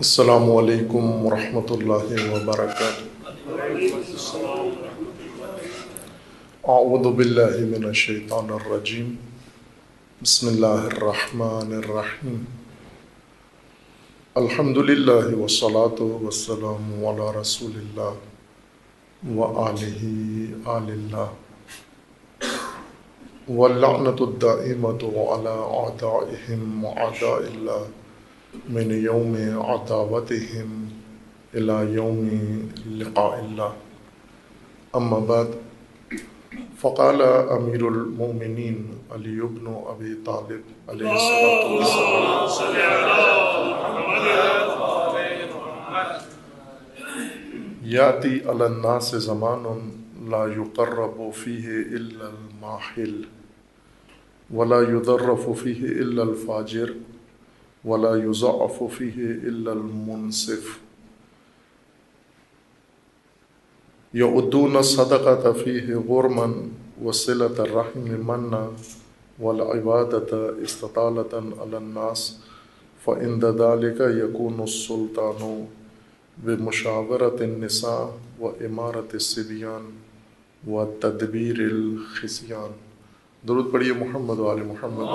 السلام علیکم ورحمۃ اللہ وبرکاتہ۔ اعوذ باللہ من الشیطان الرجیم، بسم اللہ الرحمن الرحیم۔ الحمد للہ والصلاة والسلام علی رسول اللہ وآلہ آل اللہ، واللعنۃ الدائمۃ علی اعدائہم وأعداء اللہ من یوم عداوتہم الی یوم لقاء اللہ، اما بعد، فقال امیر المؤمنین علی بن ابی طالب علیہ الصلاۃ والسلام، یاتی علی الناس زمان لا یقرب فیہ الا الماحل ولا یذرف فیہ الا الفاجر ولا یضعف فیہ الا المنصف، یؤدون الصدقۃ فیہ غرما وصلۃ الرحم منا والعبادۃ استطالۃ علی الناس، فعند ذلک یکون السلطان بمشاورۃ النساء وامارۃ الصبیان وتدبیر الخصیان۔ درود پڑھیے محمد و آل محمد۔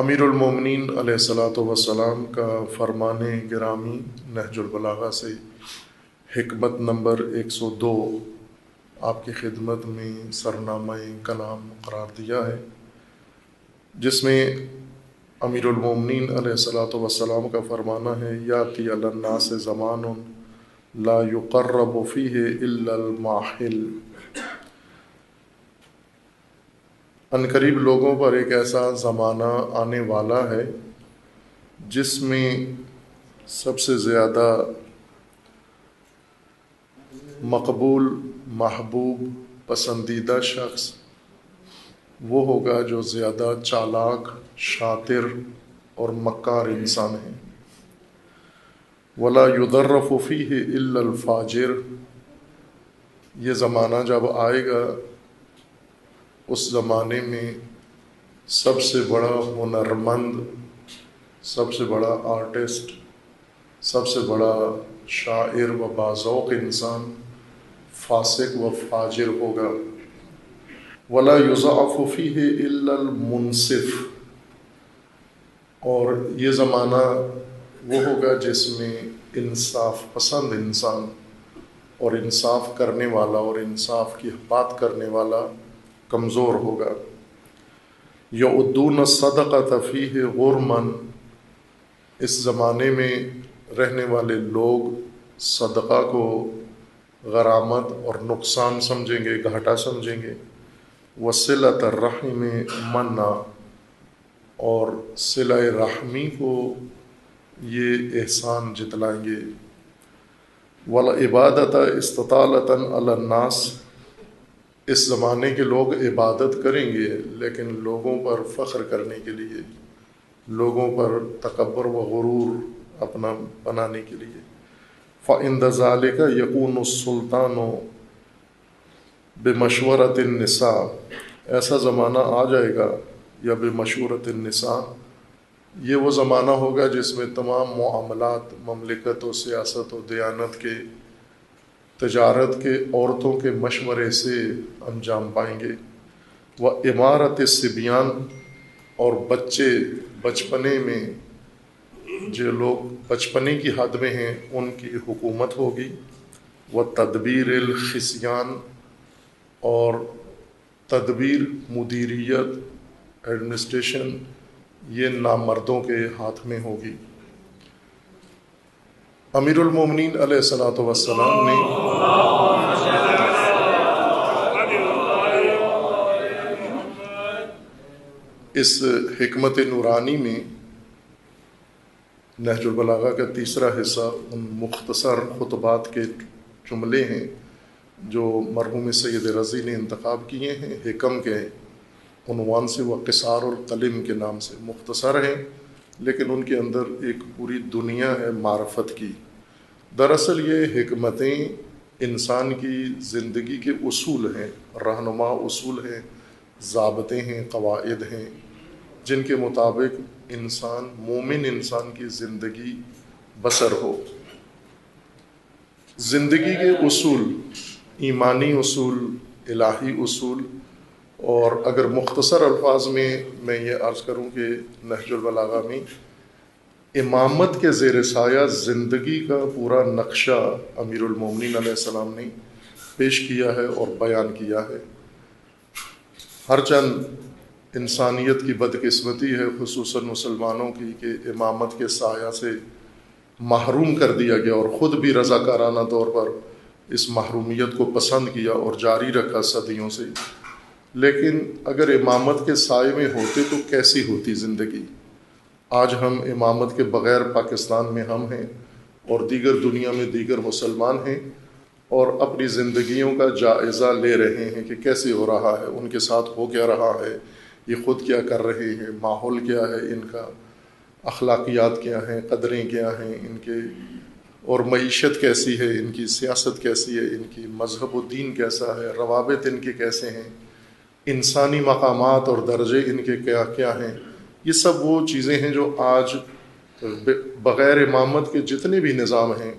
امیر المومنین علیہ الصلاۃ والسلام کا فرمان گرامی نہج البلاغہ سے حکمت نمبر 102 آپ کی خدمت میں سرنامہ کلام قرار دیا ہے، جس میں امیر المومنین علیہ الصلاۃ والسلام کا فرمانا ہے، یاتی علی الناس زمان لا یقرب فیہ الا الماحل۔ عنقریب لوگوں پر ایک ایسا زمانہ آنے والا ہے جس میں سب سے زیادہ مقبول، محبوب، پسندیدہ شخص وہ ہوگا جو زیادہ چالاک، شاطر اور مکار انسان ہے۔ ولا یذرف فیہ الا الفاجر، یہ زمانہ جب آئے گا اس زمانے میں سب سے بڑا ہنرمند، سب سے بڑا آرٹسٹ، سب سے بڑا شاعر و باذوق انسان فاسق و فاجر ہوگا۔ ولا یضعف فیہ الا المنصف، اور یہ زمانہ وہ ہوگا جس میں انصاف پسند انسان اور انصاف کرنے والا اور انصاف کی بات کرنے والا کمزور ہوگا۔ یؤدون الصدقۃ فیہ غرما، اس زمانے میں رہنے والے لوگ صدقہ کو غرامت اور نقصان سمجھیں گے، گھاٹا سمجھیں گے۔ وصلۃ الرحم منا، اور صلہ رحمی کو یہ احسان جتلائیں گے۔ والعبادۃ استطالۃ علی الناس، اس زمانے کے لوگ عبادت کریں گے لیکن لوگوں پر فخر کرنے کے لیے، لوگوں پر تکبر و غرور اپنا بنانے کے لیے۔ فعند ذلک یکون السلطان بمشورۃ النساء، ایسا زمانہ آ جائے گا، یا بمشورۃ النساء، یہ وہ زمانہ ہوگا جس میں تمام معاملات مملکت و سیاست و دیانت کے، تجارت کے، عورتوں کے مشورے سے انجام پائیں گے۔ وامارۃ الصبیان، اور بچے بچپنے میں، جو لوگ بچپنے کی حد میں ہیں ان کی حکومت ہوگی۔ وتدبیر الخصیان، اور تدبیر، مدیریت، ایڈمنسٹریشن، یہ نامردوں کے ہاتھ میں ہوگی۔ امیر المومنین علیہ الصلاۃ والسلام نے اس حکمت نورانی میں، نہج البلاغہ کا تیسرا حصہ ان مختصر خطبات کے جملے ہیں جو مرحوم سید رضی نے انتخاب کیے ہیں، حکم کے عنوان سے، وہ قصار القلم کے نام سے مختصر ہیں، لیکن ان کے اندر ایک پوری دنیا ہے معرفت کی۔ دراصل یہ حکمتیں انسان کی زندگی کے اصول ہیں، رہنما اصول ہیں، ضابطے ہیں، قواعد ہیں جن کے مطابق مومن انسان کی زندگی بسر ہو۔ زندگی کے اصول، ایمانی اصول، الہی اصول، اور اگر مختصر الفاظ میں یہ عرض کروں کہ نہج البلاغہ میں امامت کے زیر سایہ زندگی کا پورا نقشہ امیر المومنین علیہ السلام نے پیش کیا ہے اور بیان کیا ہے۔ ہر چند انسانیت کی بدقسمتی ہے، خصوصاً مسلمانوں کی، کہ امامت کے سایہ سے محروم کر دیا گیا اور خود بھی رضاکارانہ طور پر اس محرومیت کو پسند کیا اور جاری رکھا صدیوں سے۔ لیکن اگر امامت کے سائے میں ہوتے تو کیسی ہوتی زندگی؟ آج ہم امامت کے بغیر پاکستان میں ہم ہیں اور دیگر دنیا میں دیگر مسلمان ہیں، اور اپنی زندگیوں کا جائزہ لے رہے ہیں کہ کیسے ہو رہا ہے، ان کے ساتھ ہو کیا رہا ہے، یہ خود کیا کر رہے ہیں، ماحول کیا ہے ان کا، اخلاقیات کیا ہیں، قدریں کیا ہیں ان کے، اور معیشت کیسی ہے ان کی، سیاست کیسی ہے ان کی، مذہب و دین کیسا ہے، روابط ان کے کیسے ہیں، انسانی مقامات اور درجے ان کے کیا کیا ہیں۔ یہ سب وہ چیزیں ہیں جو آج بغیر امامت کے جتنے بھی نظام ہیں،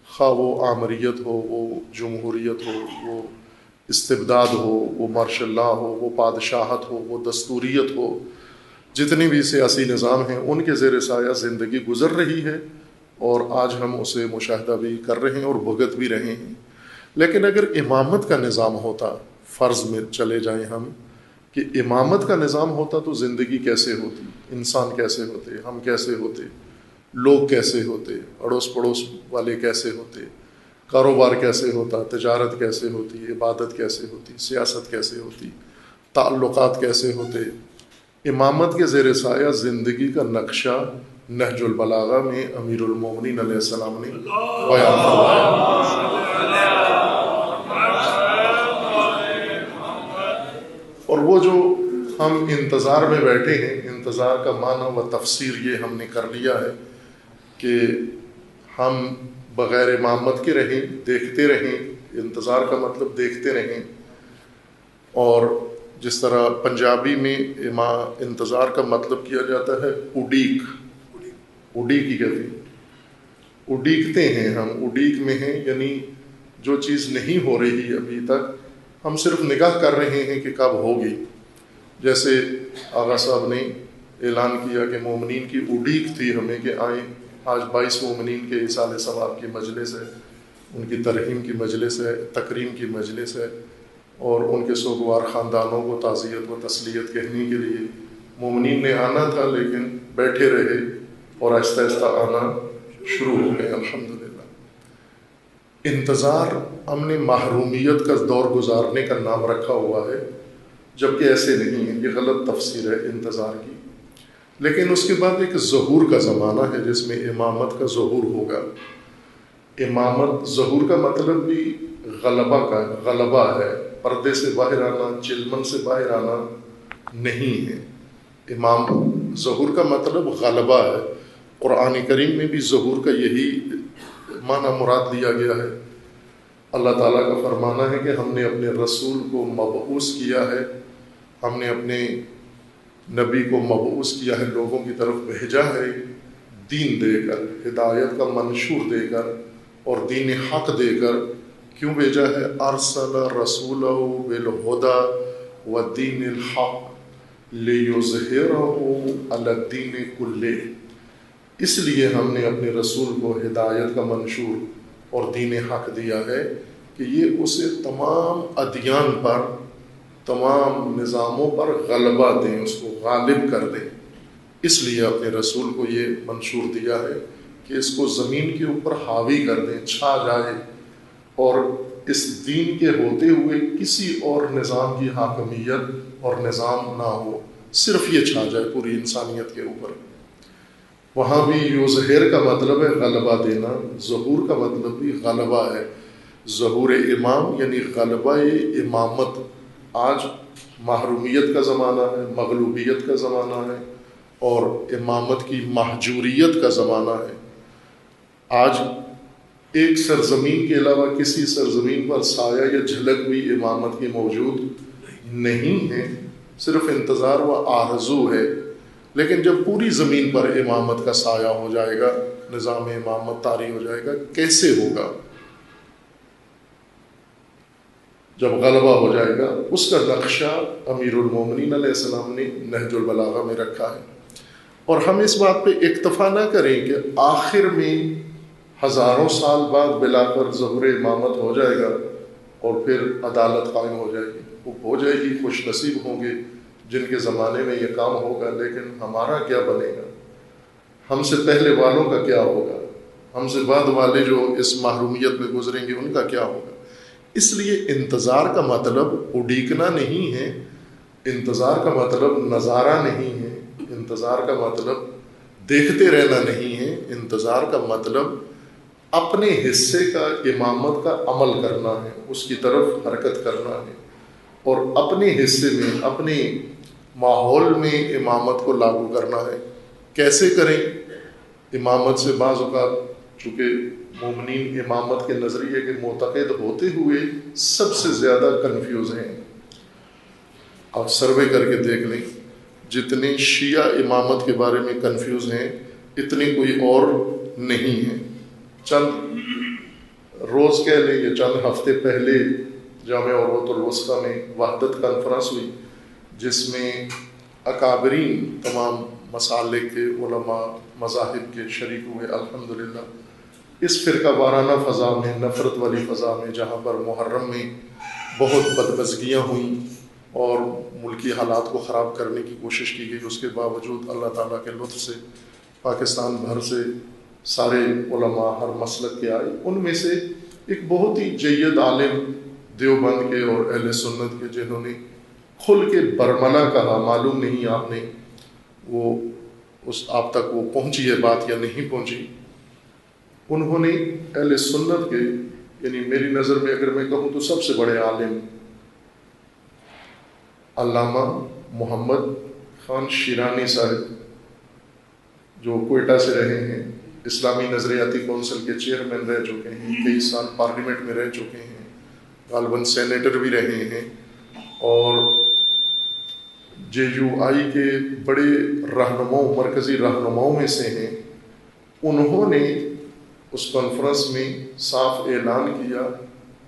خواہ وہ آمریت ہو، وہ جمہوریت ہو، وہ استبداد ہو، وہ مارشل لا ہو، وہ بادشاہت ہو، وہ دستوریت ہو، جتنے بھی سیاسی نظام ہیں ان کے زیر سایہ زندگی گزر رہی ہے، اور آج ہم اسے مشاہدہ بھی کر رہے ہیں اور بھگت بھی رہے ہیں۔ لیکن اگر امامت کا نظام ہوتا، فرض میں چلے جائیں ہم کہ امامت کا نظام ہوتا تو زندگی کیسے ہوتی، انسان کیسے ہوتے، ہم کیسے ہوتے، لوگ کیسے ہوتے، اڑوس پڑوس والے کیسے ہوتے، کاروبار کیسے ہوتا، تجارت کیسے ہوتی، عبادت کیسے ہوتی، سیاست کیسے ہوتی، تعلقات کیسے ہوتے۔ امامت کے زیر سایہ زندگی کا نقشہ نہج البلاغہ میں امیر المومنین علیہ السلام نے بیان فرمایا، اور وہ جو ہم انتظار میں بیٹھے ہیں، انتظار کا معنی و تفسیر یہ ہم نے کر لیا ہے کہ ہم بغیر امامت کے رہیں، دیکھتے رہیں، انتظار کا مطلب دیکھتے رہیں، اور جس طرح پنجابی میں انتظار کا مطلب کیا جاتا ہے اڈیک، اڈیک ہی کہتے ہیں، اڈیکتے ہیں ہم، اڈیک میں ہیں، یعنی جو چیز نہیں ہو رہی ابھی تک ہم صرف نگاہ کر رہے ہیں کہ کب ہوگی۔ جیسے آغا صاحب نے اعلان کیا کہ مومنین کی اڈیک تھی ہمیں کہ آئیں، آج 22 مومنین کے ایصال ثواب کی مجلس ہے، ان کی ترحیم کی مجلس ہے، تکریم کی مجلس ہے، اور ان کے سوگوار خاندانوں کو تعزیت و تسلیت کہنے کے لیے مومنین نے آنا تھا، لیکن بیٹھے رہے اور آہستہ آہستہ آنا شروع ہو گئے۔ الحمدللہ انتظار ہم نے محرومیت کا دور گزارنے کا نام رکھا ہوا ہے، جبکہ ایسے نہیں ہے، یہ غلط تفسیر ہے انتظار کی۔ لیکن اس کے بعد ایک ظہور کا زمانہ ہے جس میں امامت کا ظہور ہوگا۔ امامت، ظہور کا مطلب بھی غلبہ ہے، پردے سے باہر آنا، چلمن سے باہر آنا نہیں ہے۔ ظہور کا مطلب غلبہ ہے۔ قرآن کریم میں بھی ظہور کا یہی معنی مراد لیا گیا ہے۔ اللہ تعالیٰ کا فرمانا ہے کہ ہم نے اپنے رسول کو مبعوث کیا ہے، ہم نے اپنے نبی کو مبعوث کیا ہے، لوگوں کی طرف بھیجا ہے دین دے کر، ہدایت کا منشور دے کر اور دین حق دے کر۔ کیوں بھیجا ہے؟ ارسل رسولہ بالہدی والدین الحق لیظہرہ علی الدین کلہ۔ اس لیے ہم نے اپنے رسول کو ہدایت کا منشور اور دین حق دیا ہے کہ یہ اسے تمام ادیان پر، تمام نظاموں پر غلبہ دیں، اس کو غالب کر دیں۔ اس لیے اپنے رسول کو یہ منشور دیا ہے کہ اس کو زمین کے اوپر حاوی کر دیں، چھا جائے، اور اس دین کے ہوتے ہوئے کسی اور نظام کی حاکمیت اور نظام نہ ہو، صرف یہ چھا جائے پوری انسانیت کے اوپر۔ وہاں بھی یظہر کا مطلب ہے غلبہ دینا، ظہور کا مطلب بھی غلبہ ہے۔ ظہور امام یعنی غلبہ امامت۔ آج محرومیت کا زمانہ ہے، مغلوبیت کا زمانہ ہے، اور امامت کی محجوریت کا زمانہ ہے۔ آج ایک سرزمین کے علاوہ کسی سرزمین پر سایہ یا جھلک بھی امامت کی موجود نہیں ہے۔ صرف انتظار و آرزو ہے، لیکن جب پوری زمین پر امامت کا سایہ ہو جائے گا، نظام امامت طاری ہو جائے گا، کیسے ہوگا؟ جب غلبہ ہو جائے گا، اس کا نقشہ امیر المومنین علیہ السلام نے نہج البلاغہ میں رکھا ہے۔ اور ہم اس بات پہ اکتفا نہ کریں کہ آخر میں ہزاروں سال بعد بلا کر ظہور امامت ہو جائے گا اور پھر عدالت قائم ہو جائے گی، وہ ہو جائے گی، خوش نصیب ہوں گے جن کے زمانے میں یہ کام ہوگا، لیکن ہمارا کیا بنے گا؟ ہم سے پہلے والوں کا کیا ہوگا؟ ہم سے بعد والے جو اس محرومیت میں گزریں گے ان کا کیا ہوگا؟ اس لیے انتظار کا مطلب اڈیکنا نہیں ہے، انتظار کا مطلب نظارہ نہیں ہے، انتظار کا مطلب دیکھتے رہنا نہیں ہے، انتظار کا مطلب اپنے حصے کا امامت کا عمل کرنا ہے، اس کی طرف حرکت کرنا ہے، اور اپنے حصے میں، اپنے ماحول میں امامت کو لاگو کرنا ہے۔ کیسے کریں؟ امامت سے بعض اوقات چونکہ مومنین امامت کے نظریے کے معتقد ہوتے ہوئے سب سے زیادہ کنفیوز ہیں۔ آپ سروے کر کے دیکھ لیں، جتنے شیعہ امامت کے بارے میں کنفیوز ہیں اتنے کوئی اور نہیں ہیں۔ چند روز کہہ لیں یا چند ہفتے پہلے جامع عروۃ الوثقیٰ میں وحدت کانفرنس ہوئی، جس میں اکابرین تمام مسالک کے علماء، مذاہب کے شریک ہوئے۔ الحمدللہ اس فرقہ وارانہ فضا میں، نفرت والی فضا میں، جہاں پر محرم میں بہت بدمزگیاں ہوئیں اور ملکی حالات کو خراب کرنے کی کوشش کی گئی، اس کے باوجود اللہ تعالیٰ کے لطف سے پاکستان بھر سے سارے علماء ہر مسلک کے آئے۔ ان میں سے ایک بہت ہی جید عالم دیوبند کے اور اہل سنت کے، جنہوں نے کھل کے برملا کہا، معلوم نہیں آپ نے وہ آپ تک وہ پہنچی ہے بات یا نہیں پہنچی، انہوں نے اہل سنت کے، یعنی میری نظر میں اگر میں کہوں تو سب سے بڑے عالم علامہ محمد خان شیرانی صاحب، جو کوئٹہ سے رہے ہیں، اسلامی نظریاتی کونسل کے چیئرمین رہ چکے ہیں، کئی سال پارلیمنٹ میں رہ چکے ہیں، غالباً سینیٹر بھی رہے ہیں، اور جے یو آئی کے بڑے رہنماؤں، مرکزی رہنماؤں میں سے ہیں۔ انہوں نے اس کانفرنس میں صاف اعلان کیا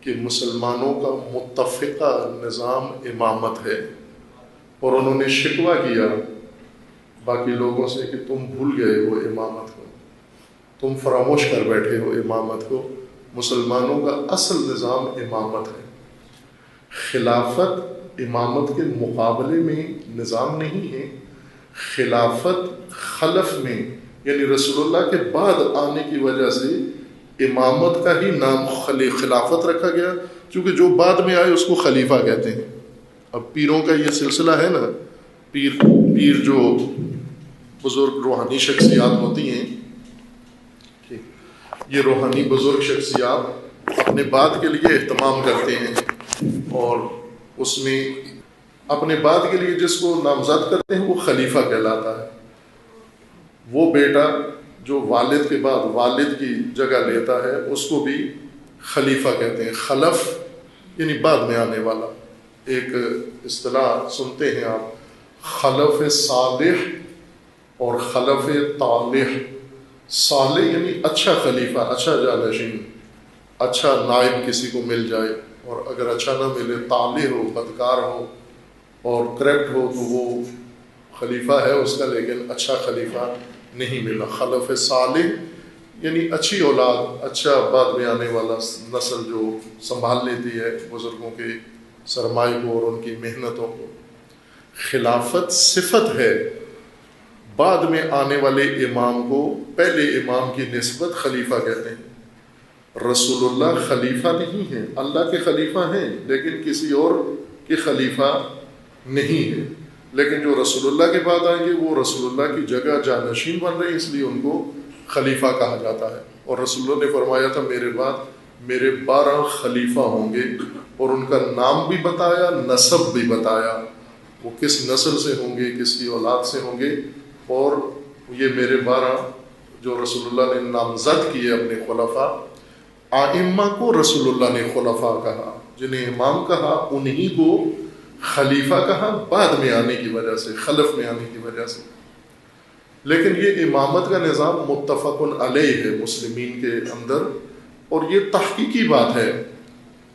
کہ مسلمانوں کا متفقہ نظام امامت ہے، اور انہوں نے شکوہ کیا باقی لوگوں سے کہ تم بھول گئے ہو امامت کو، تم فراموش کر بیٹھے ہو امامت کو، مسلمانوں کا اصل نظام امامت ہے۔ خلافت امامت کے مقابلے میں نظام نہیں ہے، خلافت خلف میں، یعنی رسول اللہ کے بعد آنے کی وجہ سے امامت کا ہی نام خلافت رکھا گیا، کیونکہ جو بعد میں آئے اس کو خلیفہ کہتے ہیں۔ اب پیروں کا یہ سلسلہ ہے نا، پیر جو بزرگ روحانی شخصیات ہوتی ہیں، یہ روحانی بزرگ شخصیات اپنے بعد کے لیے اہتمام کرتے ہیں، اور اس میں اپنے بعد کے لیے جس کو نامزد کرتے ہیں وہ خلیفہ کہلاتا ہے۔ وہ بیٹا جو والد کے بعد والد کی جگہ لیتا ہے اس کو بھی خلیفہ کہتے ہیں۔ خلف یعنی بعد میں آنے والا۔ ایک اصطلاح سنتے ہیں آپ، خلف صالح اور خلف طالح۔ صالح یعنی اچھا خلیفہ، اچھا جانشین، اچھا نائب کسی کو مل جائے، اور اگر اچھا نہ ملے، طالح ہو، بدکار ہو اور کرپٹ ہو تو وہ خلیفہ ہے اس کا، لیکن اچھا خلیفہ نہیں ملا۔ خلف صالح یعنی اچھی اولاد، اچھا بعد میں آنے والا نسل جو سنبھال لیتی ہے بزرگوں کے سرمائے کو اور ان کی محنتوں کو۔ خلافت صفت ہے، بعد میں آنے والے امام کو پہلے امام کی نسبت خلیفہ کہتے ہیں۔ رسول اللہ خلیفہ نہیں ہے، اللہ کے خلیفہ ہیں لیکن کسی اور کے خلیفہ نہیں ہے، لیکن جو رسول اللہ کے بعد آئیں گے وہ رسول اللہ کی جگہ جانشین بن رہے ہیں، اس لیے ان کو خلیفہ کہا جاتا ہے۔ اور رسول اللہ نے فرمایا تھا میرے بعد میرے 12 خلیفہ ہوں گے، اور ان کا نام بھی بتایا، نسب بھی بتایا، وہ کس نسل سے ہوں گے، کس کی اولاد سے ہوں گے، اور یہ میرے 12 جو رسول اللہ نے نامزد کیے اپنے خلفاء۔ ائمہ کو رسول اللہ نے خلفاء کہا، جنہیں امام کہا، انہی کو خلیفہ کہا بعد میں آنے کی وجہ سے، خلف میں آنے کی وجہ سے، لیکن یہ امامت کا نظام متفق علیہ ہے مسلمین کے اندر، اور یہ تحقیقی بات ہے،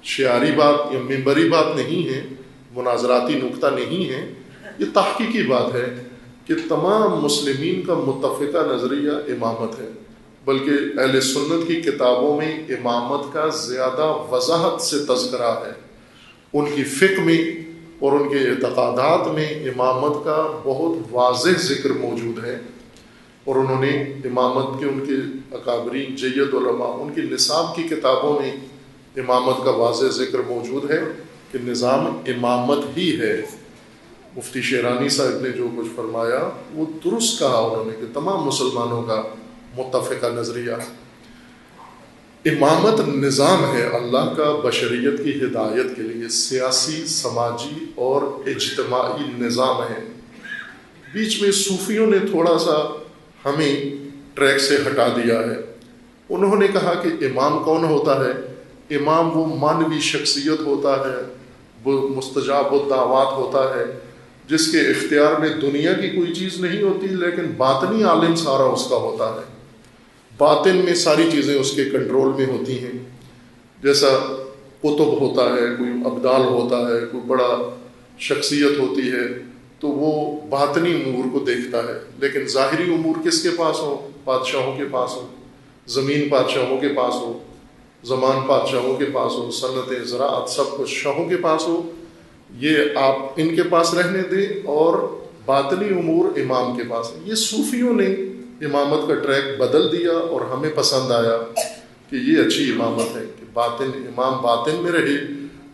شعاری بات یا منبری بات نہیں ہے، مناظراتی نکتہ نہیں ہے، یہ تحقیقی بات ہے کہ تمام مسلمین کا متفقہ نظریہ امامت ہے، بلکہ اہل سنت کی کتابوں میں امامت کا زیادہ وضاحت سے تذکرہ ہے، ان کی فقہ میں اور ان کے اعتقادات میں امامت کا بہت واضح ذکر موجود ہے، اور انہوں نے امامت کے ان کے اکابرین جید علماء ان کی نصاب کی کتابوں میں امامت کا واضح ذکر موجود ہے کہ نظام امامت ہی ہے۔ مفتی شیرانی صاحب نے جو کچھ فرمایا وہ درست کہا انہوں نے کہ تمام مسلمانوں کا متفقہ نظریہ ہے۔ امامت نظام ہے اللہ کا بشریت کی ہدایت کے لیے، سیاسی، سماجی اور اجتماعی نظام ہے۔ بیچ میں صوفیوں نے تھوڑا سا ہمیں ٹریک سے ہٹا دیا ہے، انہوں نے کہا کہ امام کون ہوتا ہے؟ امام وہ مانوی شخصیت ہوتا ہے، وہ مستجاب الدعوات ہوتا ہے، جس کے اختیار میں دنیا کی کوئی چیز نہیں ہوتی، لیکن باطنی عالم سارا اس کا ہوتا ہے، باطن میں ساری چیزیں اس کے کنٹرول میں ہوتی ہیں، جیسا قطب ہوتا ہے، کوئی ابدال ہوتا ہے، کوئی بڑا شخصیت ہوتی ہے تو وہ باطنی امور کو دیکھتا ہے، لیکن ظاہری امور کس کے پاس ہو؟ بادشاہوں کے پاس ہو، زمین بادشاہوں کے پاس ہو، زمان بادشاہوں کے پاس ہو، صنعتیں، زراعت، سب کچھ شاہوں کے پاس ہو، یہ آپ ان کے پاس رہنے دیں، اور باطنی امور امام کے پاس۔ یہ صوفیوں نے امامت کا ٹریک بدل دیا اور ہمیں پسند آیا کہ یہ اچھی امامت ہے کہ امام باطن میں رہے،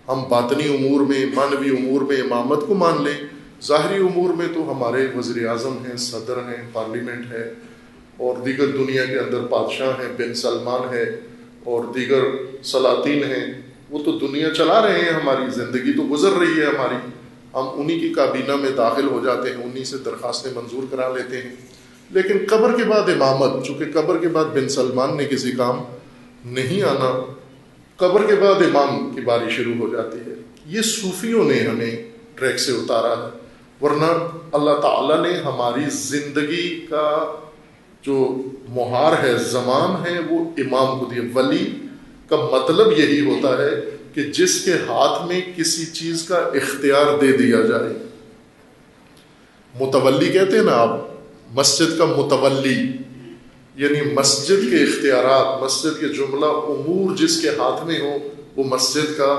ہم باطنی امور میں، مانوی امور میں امامت کو مان لیں، ظاہری امور میں تو ہمارے وزیر اعظم ہیں، صدر ہیں، پارلیمنٹ ہے، اور دیگر دنیا کے اندر بادشاہ ہیں، بن سلمان ہے اور دیگر سلاطین ہیں، وہ تو دنیا چلا رہے ہیں، ہماری زندگی تو گزر رہی ہے ہماری، ہم انہی کی کابینہ میں داخل ہو جاتے ہیں، انہی سے درخواستیں منظور کرا لیتے ہیں، لیکن قبر کے بعد امامت، چونکہ قبر کے بعد بن سلمان نے کسی کام نہیں آنا، قبر کے بعد امام کی باری شروع ہو جاتی ہے۔ یہ صوفیوں نے ہمیں ٹریک سے اتارا ہے، ورنہ اللہ تعالیٰ نے ہماری زندگی کا جو مہار ہے، زمام ہے، وہ امام کو دیا۔ ولی کا مطلب یہی ہوتا ہے کہ جس کے ہاتھ میں کسی چیز کا اختیار دے دیا جائے۔ متولی کہتے ہیں نا آپ، مسجد کا متولی، یعنی مسجد کے اختیارات، مسجد کے جملہ امور جس کے ہاتھ میں ہو وہ مسجد کا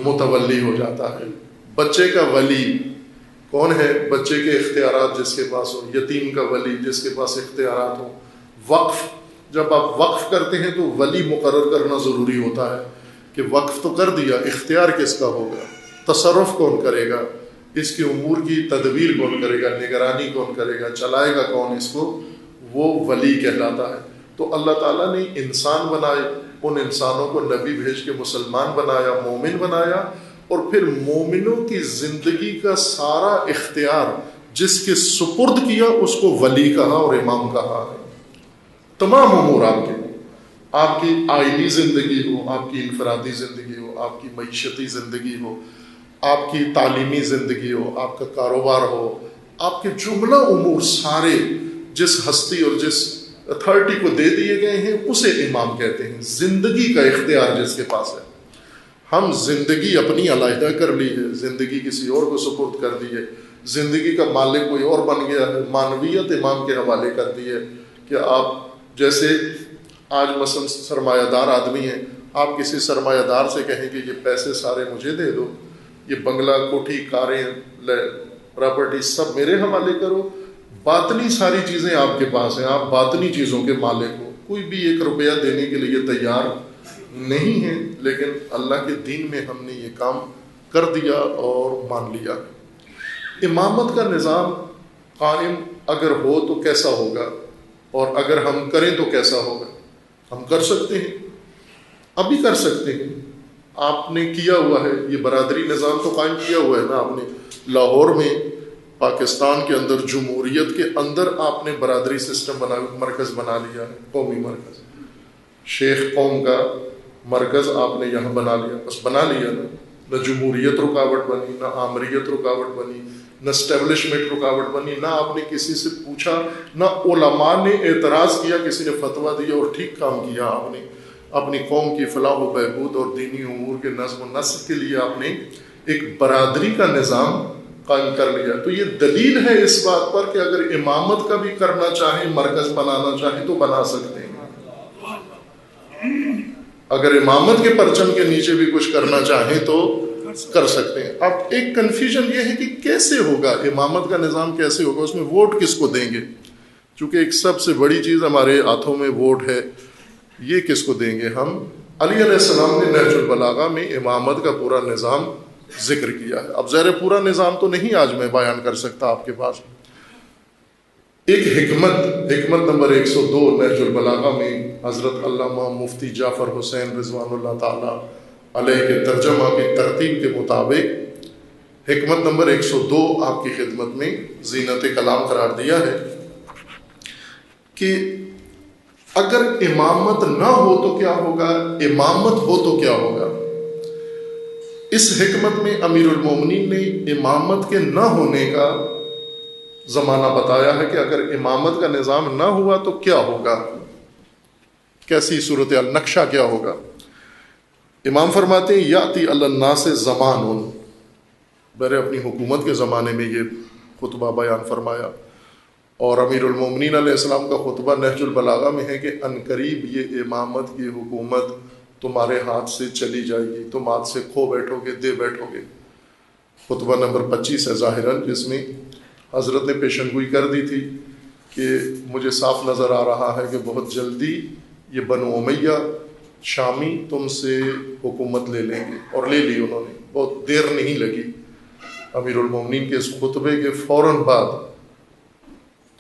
متولی ہو جاتا ہے۔ بچے کا ولی کون ہے؟ بچے کے اختیارات جس کے پاس ہو، یتیم کا ولی جس کے پاس اختیارات ہو۔ وقف، جب آپ وقف کرتے ہیں تو ولی مقرر کرنا ضروری ہوتا ہے کہ وقف تو کر دیا، اختیار کس کا ہوگا، تصرف کون کرے گا، اس کے امور کی تدبیر کون کرے گا، نگرانی کون کرے گا، چلائے گا کون اس کو، وہ ولی کہلاتا ہے۔ تو اللہ تعالیٰ نے انسان بنائے، ان انسانوں کو نبی بھیج کے مسلمان بنایا، مومن بنایا، اور پھر مومنوں کی زندگی کا سارا اختیار جس کے سپرد کیا اس کو ولی کہا اور امام کہا ہے۔ تمام امور آپ کی آئلی زندگی ہو، آپ کی انفرادی زندگی ہو، آپ کی معیشتی زندگی ہو، آپ کی تعلیمی زندگی ہو، آپ کا کاروبار ہو، آپ کے جملہ امور سارے جس ہستی اور جس اتھارٹی کو دے دیے گئے ہیں اسے امام کہتے ہیں۔ زندگی کا اختیار جس کے پاس ہے۔ ہم زندگی اپنی علیحدہ کر لی ہے، زندگی کسی اور کو سپرد کر دی ہے، زندگی کا مالک کوئی اور بن گیا ہے، معنویت امام کے حوالے کر دی ہے کہ آپ جیسے آج مثلا سرمایہ دار آدمی ہیں، آپ کسی سرمایہ دار سے کہیں کہ یہ پیسے سارے مجھے دے دو، یہ بنگلہ، کوٹھی، کاریں، پراپرٹی سب میرے حوالے کرو، باطنی ساری چیزیں آپ کے پاس ہیں، آپ باطنی چیزوں کے مالک ہو، کوئی بھی 1 روپیہ دینے کے لیے تیار نہیں ہے، لیکن اللہ کے دین میں ہم نے یہ کام کر دیا اور مان لیا۔ امامت کا نظام قائم اگر ہو تو کیسا ہوگا، اور اگر ہم کریں تو کیسا ہوگا؟ ہم کر سکتے ہیں، ابھی کر سکتے ہیں، آپ نے کیا ہوا ہے، یہ برادری نظام تو قائم کیا ہوا ہے نا آپ نے، لاہور میں، پاکستان کے اندر، جمہوریت کے اندر آپ نے برادری سسٹم مرکز بنا لیا ہے، قومی مرکز، شیخ قوم کا مرکز آپ نے یہاں بنا لیا، بس بنا لیا نا، نہ جمہوریت رکاوٹ بنی، نہ آمریت رکاوٹ بنی، نہ اسٹیبلشمنٹ رکاوٹ بنی، نہ آپ نے کسی سے پوچھا، نہ علماء نے اعتراض کیا، کسی نے فتویٰ دیا اور ٹھیک کام کیا آپ نے، اپنی قوم کی فلاح و بہبود اور دینی امور کے نظم و نسق کے لیے آپ نے ایک برادری کا نظام قائم کر لیا. تو یہ دلیل ہے اس بات پر کہ اگر امامت کا بھی کرنا چاہیں، مرکز بنانا چاہیں تو بنا سکتے ہیں. اگر امامت کے پرچم کے نیچے بھی کچھ کرنا چاہیں تو کر سکتے ہیں. اب ایک کنفیوژن یہ ہے کہ کیسے ہوگا امامت کا نظام، کیسے ہوگا، اس میں ووٹ کس کو دیں گے؟ چونکہ ایک سب سے بڑی چیز ہمارے ہاتھوں میں ووٹ ہے، یہ کس کو دیں گے ہم؟ علی علیہ السلام نے نہج البلاغہ میں امامت کا پورا نظام ذکر کیا ہے. اب ظاہر پورا نظام تو نہیں آج میں بیان کر سکتا آپ کے پاس. ایک حکمت نمبر 102 نہج البلاغہ میں حضرت علامہ مفتی جعفر حسین رضوان اللہ تعالی علیہ کے ترجمہ کی ترتیب کے مطابق حکمت نمبر 102 آپ کی خدمت میں زینت کلام قرار دیا ہے کہ اگر امامت نہ ہو تو کیا ہوگا، امامت ہو تو کیا ہوگا. اس حکمت میں امیر المومنین نے امامت کے نہ ہونے کا زمانہ بتایا ہے کہ اگر امامت کا نظام نہ ہوا تو کیا ہوگا، کیسی صورتحال، نقشہ کیا ہوگا. امام فرماتے ہیں یاتی علی الناس زمان، میرے اپنی حکومت کے زمانے میں یہ خطبہ بیان فرمایا، اور امیر المومنین علیہ السلام کا خطبہ نہج البلاغہ میں ہے کہ عنقریب یہ امامت کی حکومت تمہارے ہاتھ سے چلی جائے گی، تم ہاتھ سے کھو بیٹھو گے، دے بیٹھو گے. خطبہ نمبر 25 ہے ظاہراً، جس میں حضرت نے پیشن گوئی کر دی تھی کہ مجھے صاف نظر آ رہا ہے کہ بہت جلدی یہ بنو امیہ شامی تم سے حکومت لے لیں گے، اور لے لی انہوں نے، بہت دیر نہیں لگی. امیر المومنین کے اس خطبے کے فوراً بعد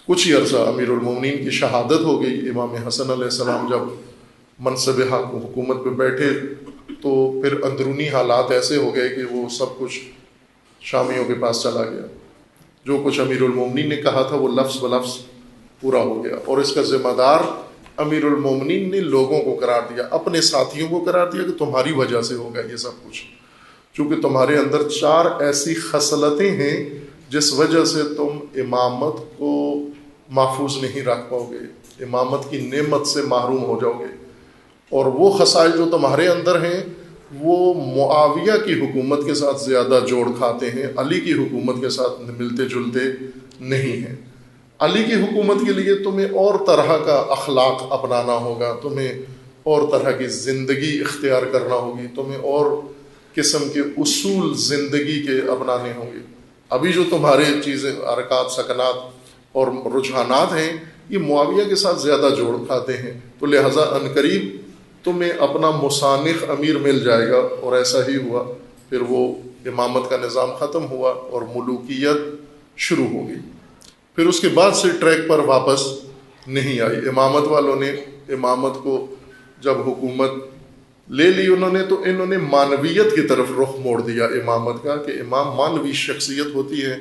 کچھ ہی عرصہ امیر المومنین کی شہادت ہو گئی. امام حسن علیہ السلام جب منصب حکومت پہ بیٹھے تو پھر اندرونی حالات ایسے ہو گئے کہ وہ سب کچھ شامیوں کے پاس چلا گیا. جو کچھ امیر المومنین نے کہا تھا وہ لفظ بلفظ پورا ہو گیا، اور اس کا ذمہ دار امیر المومنین نے لوگوں کو قرار دیا، اپنے ساتھیوں کو قرار دیا کہ تمہاری وجہ سے ہوگا یہ سب کچھ، چونکہ تمہارے اندر 4 ایسی خصلتیں ہیں جس وجہ سے تم امامت کو محفوظ نہیں رکھ پاؤ گے، امامت کی نعمت سے محروم ہو جاؤ گے. اور وہ خصائل جو تمہارے اندر ہیں وہ معاویہ کی حکومت کے ساتھ زیادہ جوڑ کھاتے ہیں، علی کی حکومت کے ساتھ ملتے جلتے نہیں ہیں. علی کی حکومت کے لیے تمہیں اور طرح کا اخلاق اپنانا ہوگا، تمہیں اور طرح کی زندگی اختیار کرنا ہوگی، تمہیں اور قسم کے اصول زندگی کے اپنانے ہوں گے. ابھی جو تمہارے چیزیں، حرکات، سکنات اور رجحانات ہیں، یہ معاویہ کے ساتھ زیادہ جوڑ کھاتے ہیں. تو لہٰذا عنقریب تمہیں اپنا مسانخ امیر مل جائے گا، اور ایسا ہی ہوا. پھر وہ امامت کا نظام ختم ہوا اور ملوکیت شروع ہو گئی. پھر اس کے بعد سے ٹریک پر واپس نہیں آئی. امامت والوں نے امامت کو جب حکومت لے لی انہوں نے، تو انہوں نے مانویت کی طرف رخ موڑ دیا امامت کا، کہ امام مانوی شخصیت ہوتی ہے،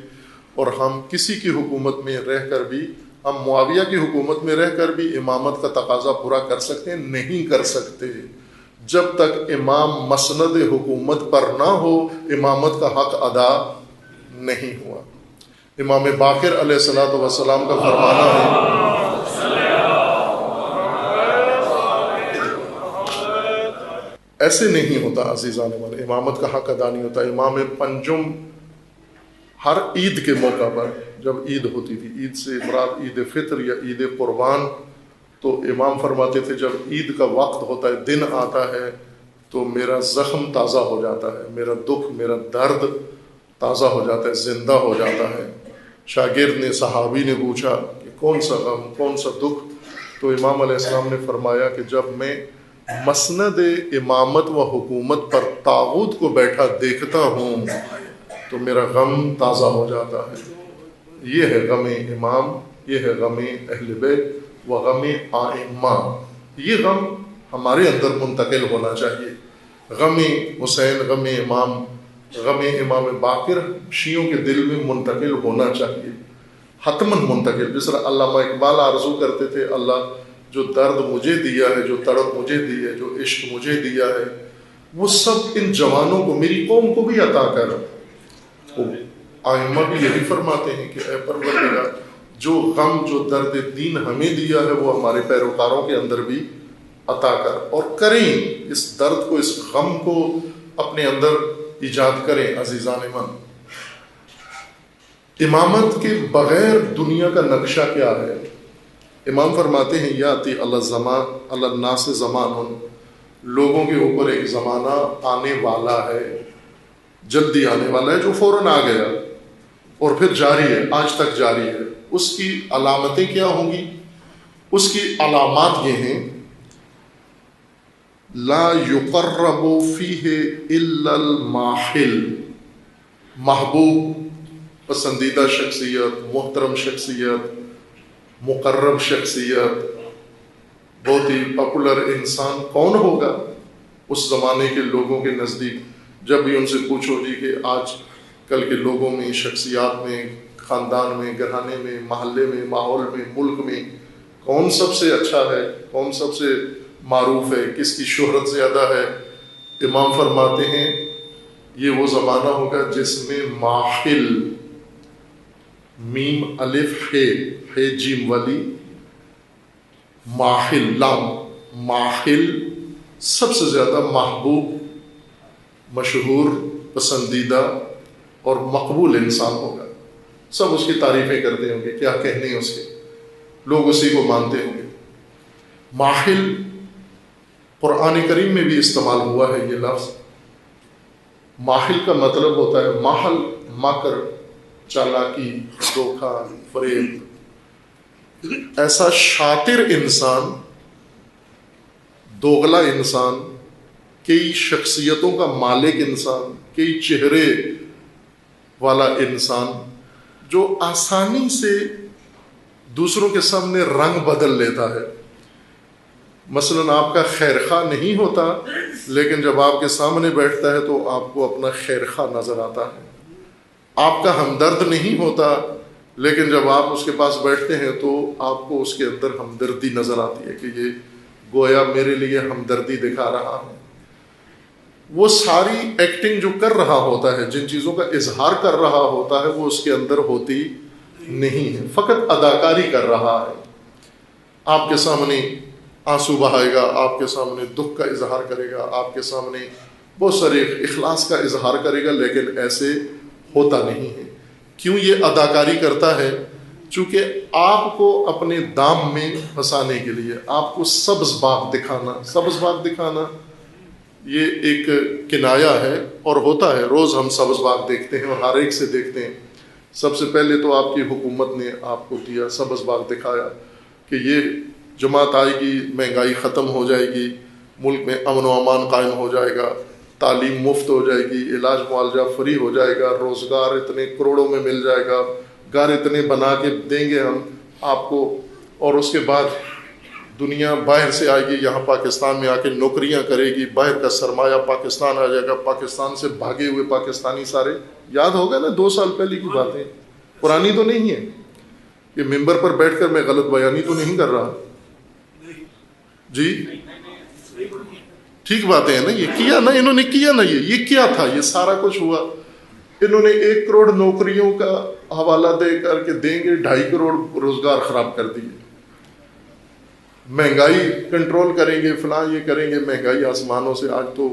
اور ہم کسی کی حکومت میں رہ کر بھی، ہم معاویہ کی حکومت میں رہ کر بھی امامت کا تقاضا پورا کر سکتے ہیں؟ نہیں کر سکتے. جب تک امام مسند حکومت پر نہ ہو امامت کا حق ادا نہیں ہوا. امام باقر علیہ السلام کا فرمانا ہے، ایسے نہیں ہوتا عزیزان ہمارے، امامت کا حق ادا نہیں ہوتا. امام پنجم ہر عید کے موقع پر، جب عید ہوتی تھی، عید سے مراد عید فطر یا عید قربان، تو امام فرماتے تھے جب عید کا وقت ہوتا ہے، دن آتا ہے، تو میرا زخم تازہ ہو جاتا ہے، میرا دکھ، میرا درد تازہ ہو جاتا ہے، زندہ ہو جاتا ہے. شاگرد نے، صحابی نے پوچھا کہ کون سا غم، کون سا دکھ؟ تو امام علیہ السلام نے فرمایا کہ جب میں مسند امامت و حکومت پر طاغوت کو بیٹھا دیکھتا ہوں تو میرا غم تازہ ہو جاتا ہے. یہ ہے غم امام، یہ ہے غم اہل بیت و غم ائمہ. یہ غم ہمارے اندر منتقل ہونا چاہیے. غم حسین، غم امام، غم امام باقر شیعوں کے دل میں منتقل ہونا چاہیے، حتماً منتقل. جس طرح علامہ اقبال آرزو کرتے تھے، اللہ جو درد مجھے دیا ہے، جو تڑپ مجھے دی ہے، جو عشق مجھے دیا ہے، وہ سب ان جوانوں کو، میری قوم کو بھی عطا کر۔ ائمہ بھی یہی فرماتے ہیں کہ اے پروردگار، جو غم، جو درد دین ہمیں دیا ہے وہ ہمارے پیروکاروں کے اندر بھی عطا کر، اور کریں اس درد کو، اس غم کو اپنے اندر ایجاد کریں۔ عزیزان من، امامت کے بغیر دنیا کا نقشہ کیا ہے؟ امام فرماتے ہیں یاتی علی الناس زمان، لوگوں کے اوپر ایک زمانہ آنے والا ہے، جلدی آنے والا ہے، جو فوراً آ گیا اور پھر جاری ہے، آج تک جاری ہے۔ اس کی علامتیں کیا ہوں گی؟ اس کی علامات یہ ہیں، لا یقرب فیہ الا الماحل، محبوب، پسندیدہ شخصیت، محترم شخصیت، مقرب شخصیت، بہت ہی پاپولر انسان کون ہوگا اس زمانے کے لوگوں کے نزدیک؟ جب بھی ان سے پوچھو جی کہ آج کل کے لوگوں میں، شخصیات میں، خاندان میں، گھرانے میں، محلے میں، ماحول میں، ملک میں کون سب سے اچھا ہے، کون سب سے معروف ہے، کس کی شہرت زیادہ ہے؟ امام فرماتے ہیں یہ وہ زمانہ ہوگا جس میں ماحل، میم الف ہے جیم والی، ماحل لام، ماحل سب سے زیادہ محبوب، مشہور، پسندیدہ اور مقبول انسان ہوگا۔ سب اس کی تعریفیں کرتے ہوں گے، کیا کہنے اس کے، لوگ اسی کو مانتے ہوں گے۔ ماحل قرآن کریم میں بھی استعمال ہوا ہے یہ لفظ۔ ماحل کا مطلب ہوتا ہے محل، مکر، چالاکی، دھوکہ، فریب۔ ایسا شاطر انسان، دوغلا انسان، کئی شخصیتوں کا مالک انسان، کئی چہرے والا انسان، جو آسانی سے دوسروں کے سامنے رنگ بدل لیتا ہے۔ مثلاً آپ کا خیر خواہ نہیں ہوتا، لیکن جب آپ کے سامنے بیٹھتا ہے تو آپ کو اپنا خیر خواہ نظر آتا ہے۔ آپ کا ہمدرد نہیں ہوتا، لیکن جب آپ اس کے پاس بیٹھتے ہیں تو آپ کو اس کے اندر ہمدردی نظر آتی ہے کہ یہ گویا میرے لیے ہمدردی دکھا رہا ہے۔ وہ ساری ایکٹنگ جو کر رہا ہوتا ہے، جن چیزوں کا اظہار کر رہا ہوتا ہے، وہ اس کے اندر ہوتی نہیں ہے، فقط اداکاری کر رہا ہے۔ آپ کے سامنے آنسو بہائے گا، آپ کے سامنے دکھ کا اظہار کرے گا، آپ کے سامنے بہت سارے اخلاص کا اظہار کرے گا، لیکن ایسے ہوتا نہیں ہے۔ کیوں یہ اداکاری کرتا ہے؟ چونکہ آپ کو اپنے دام میں پھنسانے کے لیے، آپ کو سبز باغ دکھانا۔ سبز باغ دکھانا یہ ایک کنایا ہے، اور ہوتا ہے، روز ہم سبز باغ دیکھتے ہیں اور ہر ایک سے دیکھتے ہیں۔ سب سے پہلے تو آپ کی حکومت نے آپ کو دیا، سبز باغ دکھایا کہ یہ جماعت آئے گی، مہنگائی ختم ہو جائے گی، ملک میں امن و امان قائم ہو جائے گا، تعلیم مفت ہو جائے گی، علاج معالجہ فری ہو جائے گا، روزگار اتنے کروڑوں میں مل جائے گا، گھر اتنے بنا کے دیں گے ہم آپ کو، اور اس کے بعد دنیا باہر سے آئے گی، یہاں پاکستان میں آ کے نوکریاں کرے گی، باہر کا سرمایہ پاکستان آ جائے گا، پاکستان سے بھاگے ہوئے پاکستانی سارے، یاد ہوگا نا 2 سال پہلے کی باتیں، پرانی تو نہیں ہے، یہ ممبر پر بیٹھ کر میں غلط بیانی تو نہیں کر رہا جی؟ ٹھیک باتیں ہیں نا؟ یہ کیا نا انہوں نے، کیا نا، یہ کیا تھا، یہ سارا کچھ ہوا۔ انہوں نے 1 کروڑ نوکریوں کا حوالہ دے کر کے دیں گے، 2.5 کروڑ روزگار خراب کر دیے، مہنگائی کنٹرول کریں گے، فلاں یہ کریں گے، مہنگائی آسمانوں سے۔ آج تو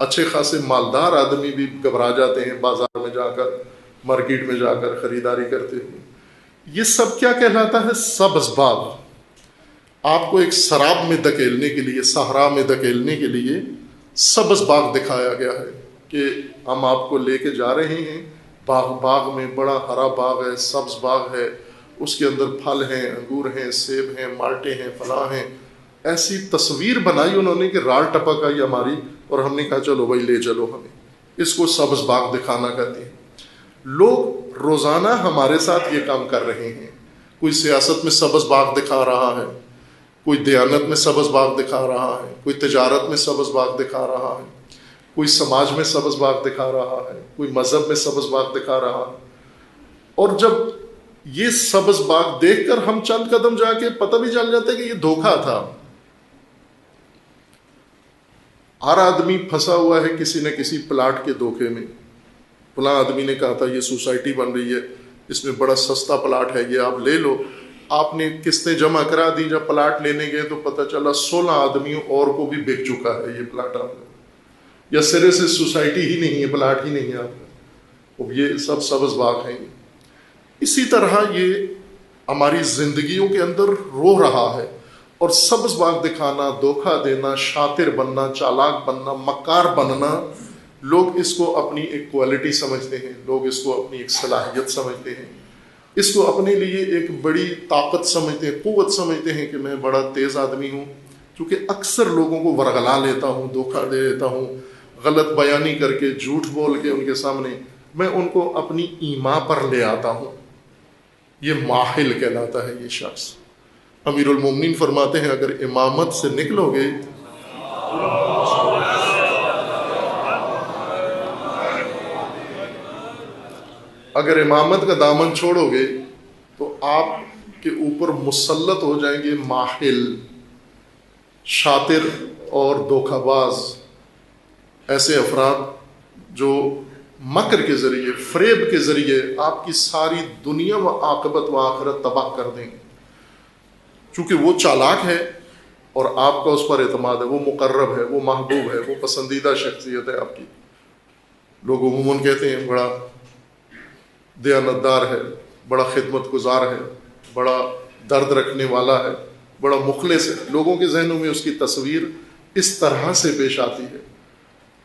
اچھے خاصے مالدار آدمی بھی گھبرا جاتے ہیں بازار میں جا کر، مارکیٹ میں جا کر خریداری کرتے ہیں۔ یہ سب کیا کہلاتا ہے؟ سبز باغ۔ آپ کو ایک سراب میں دھکیلنے کے لیے، صحرا میں دھکیلنے کے لیے سبز باغ دکھایا گیا ہے کہ ہم آپ کو لے کے جا رہے ہیں باغ میں، بڑا ہرا باغ ہے، سبز باغ ہے، اس کے اندر پھل ہیں، انگور ہیں، سیب ہیں، مالٹے ہیں، فلاں ہیں۔ ایسی تصویر بنائی انہوں نے کہ رال ٹپک آئی ہماری، اور ہم نے کہا چلو بھائی لے چلو ہمیں۔ اس کو سبز باغ دکھانا کہتے ہیں۔ لوگ روزانہ ہمارے ساتھ یہ کام کر رہے ہیں۔ کوئی سیاست میں سبز باغ دکھا رہا ہے، کوئی دیانت میں سبز باغ دکھا رہا ہے، کوئی تجارت میں سبز باغ دکھا رہا ہے، کوئی سماج میں سبز باغ دکھا رہا ہے، کوئی مذہب میں سبز باغ دکھا رہا ہے۔ اور جب یہ سبز باغ دیکھ کر ہم چند قدم جا کے پتہ بھی چل جاتا ہے کہ یہ دھوکہ تھا، ہر آدمی پھنسا ہوا ہے کسی نہ کسی پلاٹ کے دھوکے میں. فلاں آدمی نے کہا تھا یہ سوسائٹی بن رہی ہے, اس میں بڑا سستا پلاٹ ہے, یہ آپ لے لو. آپ نے قسطیں جمع کرا دی, جب پلاٹ لینے گئے تو پتہ چلا 16 آدمیوں اور کو بھی بک چکا ہے یہ پلاٹ آپ کا, یا سرے سے سوسائٹی ہی نہیں ہے, پلاٹ ہی نہیں ہے آپ کا. اب یہ سب سبز باغ ہیں. اسی طرح یہ ہماری زندگیوں کے اندر رو رہا ہے, اور سبز باغ دکھانا, دھوکہ دینا, شاطر بننا, چالاک بننا, مکار بننا, لوگ اس کو اپنی ایک کوالٹی سمجھتے ہیں, لوگ اس کو اپنی ایک صلاحیت سمجھتے ہیں, اس کو اپنے لیے ایک بڑی طاقت سمجھتے ہیں, قوت سمجھتے ہیں کہ میں بڑا تیز آدمی ہوں. چونکہ اکثر لوگوں کو ورغلا لیتا ہوں, دھوکہ دے دیتا ہوں, غلط بیانی کر کے, جھوٹ بول کے ان کے سامنے میں ان کو اپنی ایما پر لے آتا ہوں. یہ ماحل کہلاتا ہے یہ شخص. امیر المومنین فرماتے ہیں اگر امامت سے نکلو گے اگر امامت کا دامن چھوڑو گے تو آپ کے اوپر مسلط ہو جائیں گے ماحل, شاطر اور دھوکہ باز, ایسے افراد جو مکر کے ذریعے, فریب کے ذریعے آپ کی ساری دنیا و عاقبت و آخرت تباہ کر دیں گے. چونکہ وہ چالاک ہے اور آپ کا اس پر اعتماد ہے, وہ مقرب ہے, وہ محبوب ہے, وہ پسندیدہ شخصیت ہے آپ کی. لوگ عموماً کہتے ہیں بڑا دیانتدار ہے, بڑا خدمت گزار ہے, بڑا درد رکھنے والا ہے, بڑا مخلص ہے. لوگوں کے ذہنوں میں اس کی تصویر اس طرح سے پیش آتی ہے,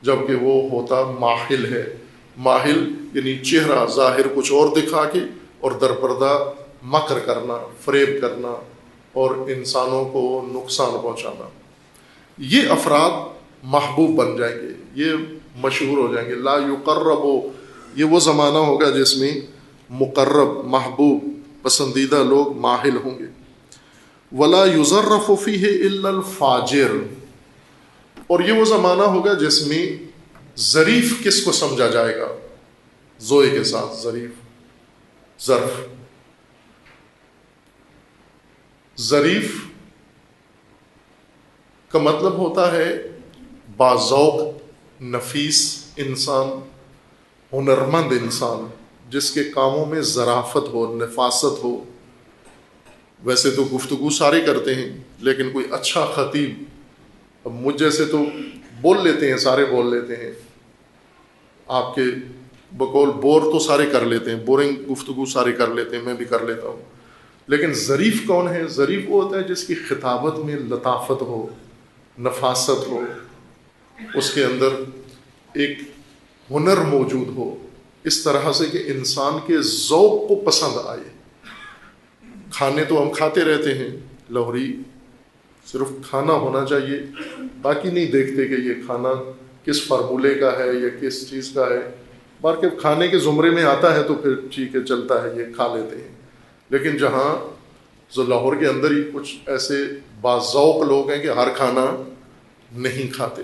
جبکہ وہ ہوتا ماحل ہے. ماحل یعنی چہرہ ظاہر کچھ اور دکھا کے اور درپردہ مکر کرنا, فریب کرنا اور انسانوں کو نقصان پہنچانا. یہ افراد محبوب بن جائیں گے, یہ مشہور ہو جائیں گے. لا یقرب, یہ وہ زمانہ ہوگا جس میں مقرب, محبوب, پسندیدہ لوگ ماحل ہوں گے. ولا یظرف فیہ الا الفاجر, اور یہ وہ زمانہ ہوگا جس میں ظریف کس کو سمجھا جائے گا, زوئے کے ساتھ ظریف, ظرف. ظریف کا مطلب ہوتا ہے باذوق, نفیس انسان, ہنرمند انسان, جس کے کاموں میں ظرافت ہو, نفاست ہو. ویسے تو گفتگو سارے کرتے ہیں, لیکن کوئی اچھا خطیب, اب مجھ جیسے تو بول لیتے ہیں, سارے بول لیتے ہیں, آپ کے بقول بور تو سارے کر لیتے ہیں, بورنگ گفتگو سارے کر لیتے ہیں, میں بھی کر لیتا ہوں. لیکن ظریف کون ہے؟ ظریف وہ ہوتا ہے جس کی خطابت میں لطافت ہو, نفاست ہو, اس کے اندر ایک ہنر موجود ہو, اس طرح سے کہ انسان کے ذوق کو پسند آئے. کھانے تو ہم کھاتے رہتے ہیں, لوہری صرف کھانا ہونا چاہیے, باقی نہیں دیکھتے کہ یہ کھانا کس فارمولے کا ہے یا کس چیز کا ہے. باقی کھانے کے زمرے میں آتا ہے تو پھر ٹھیک ہے, چلتا ہے, یہ کھا لیتے ہیں. لیکن جہاں لاہور کے اندر ہی کچھ ایسے باذوق لوگ ہیں کہ ہر کھانا نہیں کھاتے,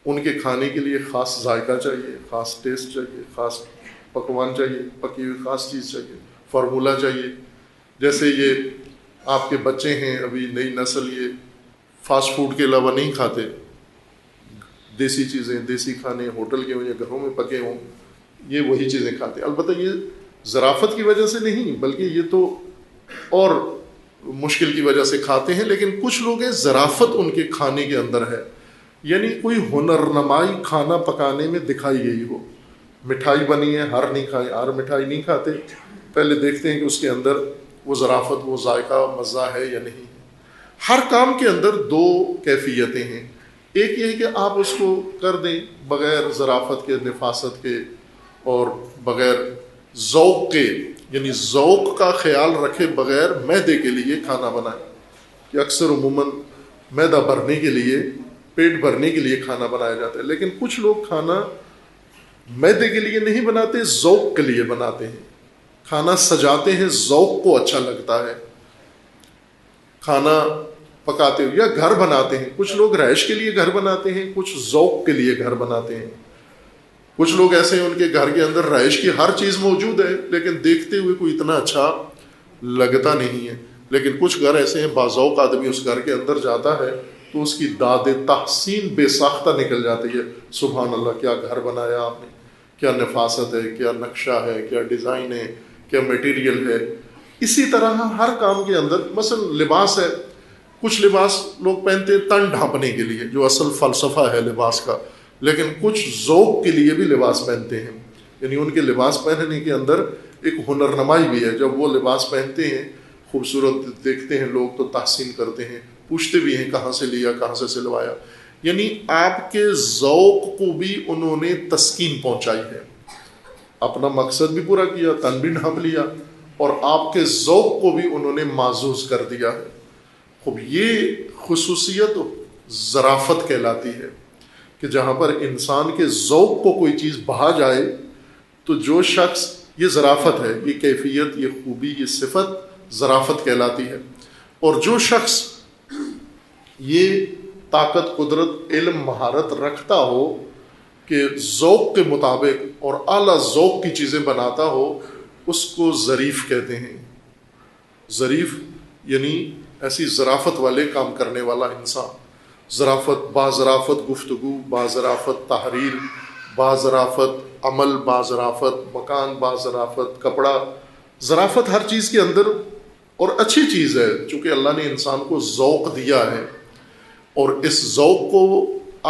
ان کے کھانے کے لیے خاص ذائقہ چاہیے, خاص ٹیسٹ چاہیے, خاص پکوان چاہیے, پکی ہوئی خاص چیز چاہیے, فارمولہ چاہیے. جیسے یہ آپ کے بچے ہیں ابھی نئی نسل, یہ فاسٹ فوڈ کے علاوہ نہیں کھاتے, دیسی چیزیں, دیسی کھانے ہوٹل کے ہوں یا گھروں میں پکے ہوں, یہ وہی چیزیں کھاتے. البتہ یہ ظرافت کی وجہ سے نہیں, بلکہ یہ تو اور مشکل کی وجہ سے کھاتے ہیں. لیکن کچھ لوگ ہیں ظرافت ان کے کھانے کے اندر ہے, یعنی کوئی ہنرنمائی کھانا پکانے میں دکھائی گئی ہو. مٹھائی بنی ہے, ہر نہیں کھائے, ہر مٹھائی نہیں کھاتے, پہلے دیکھتے ہیں کہ اس کے اندر وہ ظرافت, وہ ذائقہ, مزہ ہے یا نہیں. ہر کام کے اندر دو کیفیتیں ہیں. ایک یہ ہے کہ آپ اس کو کر دیں بغیر ظرافت کے, نفاست کے اور بغیر ذوق کے, یعنی ذوق کا خیال رکھے بغیر میدے کے لیے کھانا بنائیں. کہ اکثر عموماً میدا بھرنے کے لیے, پیٹ بھرنے کے لیے کھانا بنایا جاتا ہے. لیکن کچھ لوگ کھانا میدے کے لیے نہیں بناتے, ذوق کے لیے بناتے ہیں. کھانا سجاتے ہیں, ذوق کو اچھا لگتا ہے کھانا پکاتے ہوئے, یا گھر بناتے ہیں. کچھ لوگ رہائش کے لیے گھر بناتے ہیں, کچھ ذوق کے لیے گھر بناتے ہیں. کچھ لوگ ایسے ہیں ان کے گھر کے اندر رہائش کی ہر چیز موجود ہے, لیکن دیکھتے ہوئے کوئی اتنا اچھا لگتا نہیں ہے. لیکن کچھ گھر ایسے ہیں باذوق آدمی اس گھر کے اندر جاتا ہے تو اس کی داد تحسین بے ساختہ نکل جاتی ہے. سبحان اللہ، کیا گھر بنایا آپ نے، کیا نفاست ہے، کیا نقشہ ہے، کیا ڈیزائن ہے، کیا میٹیریل ہے. اسی طرح ہر کام کے اندر مثلا لباس ہے، کچھ لباس لوگ پہنتے ہیں تن ڈھانپنے کے لیے جو اصل فلسفہ ہے لباس کا، لیکن کچھ ذوق کے لیے بھی لباس پہنتے ہیں. یعنی ان کے لباس پہننے کے اندر ایک ہنرنمائی بھی ہے. جب وہ لباس پہنتے ہیں خوبصورت دیکھتے ہیں لوگ تو تحسین کرتے ہیں، پوچھتے بھی ہیں کہاں سے لیا، کہاں سے سلوایا. یعنی آپ کے ذوق کو بھی انہوں نے تسکین پہنچائی ہے، اپنا مقصد بھی پورا کیا، تن بھی ڈھانپ لیا، اور آپ کے ذوق کو بھی انہوں نے معزوز کر دیا ہے. خوب یہ خصوصیت ظرافت کہلاتی ہے کہ جہاں پر انسان کے ذوق کو کوئی چیز بہا جائے تو جو شخص، یہ ظرافت ہے، یہ کیفیت، یہ خوبی، یہ صفت ظرافت کہلاتی ہے. اور جو شخص یہ طاقت، قدرت، علم، مہارت رکھتا ہو کہ ذوق کے مطابق اور اعلیٰ ذوق کی چیزیں بناتا ہو، اس کو ظریف کہتے ہیں. ظریف یعنی ایسی ظرافت والے کام کرنے والا انسان. ظرافت، باظرافت گفتگو، باظرافت تحریر، باظرافت عمل، باظرافت مکان، باظرافت کپڑا. ظرافت ہر چیز کے اندر، اور اچھی چیز ہے چونکہ اللہ نے انسان کو ذوق دیا ہے، اور اس ذوق کو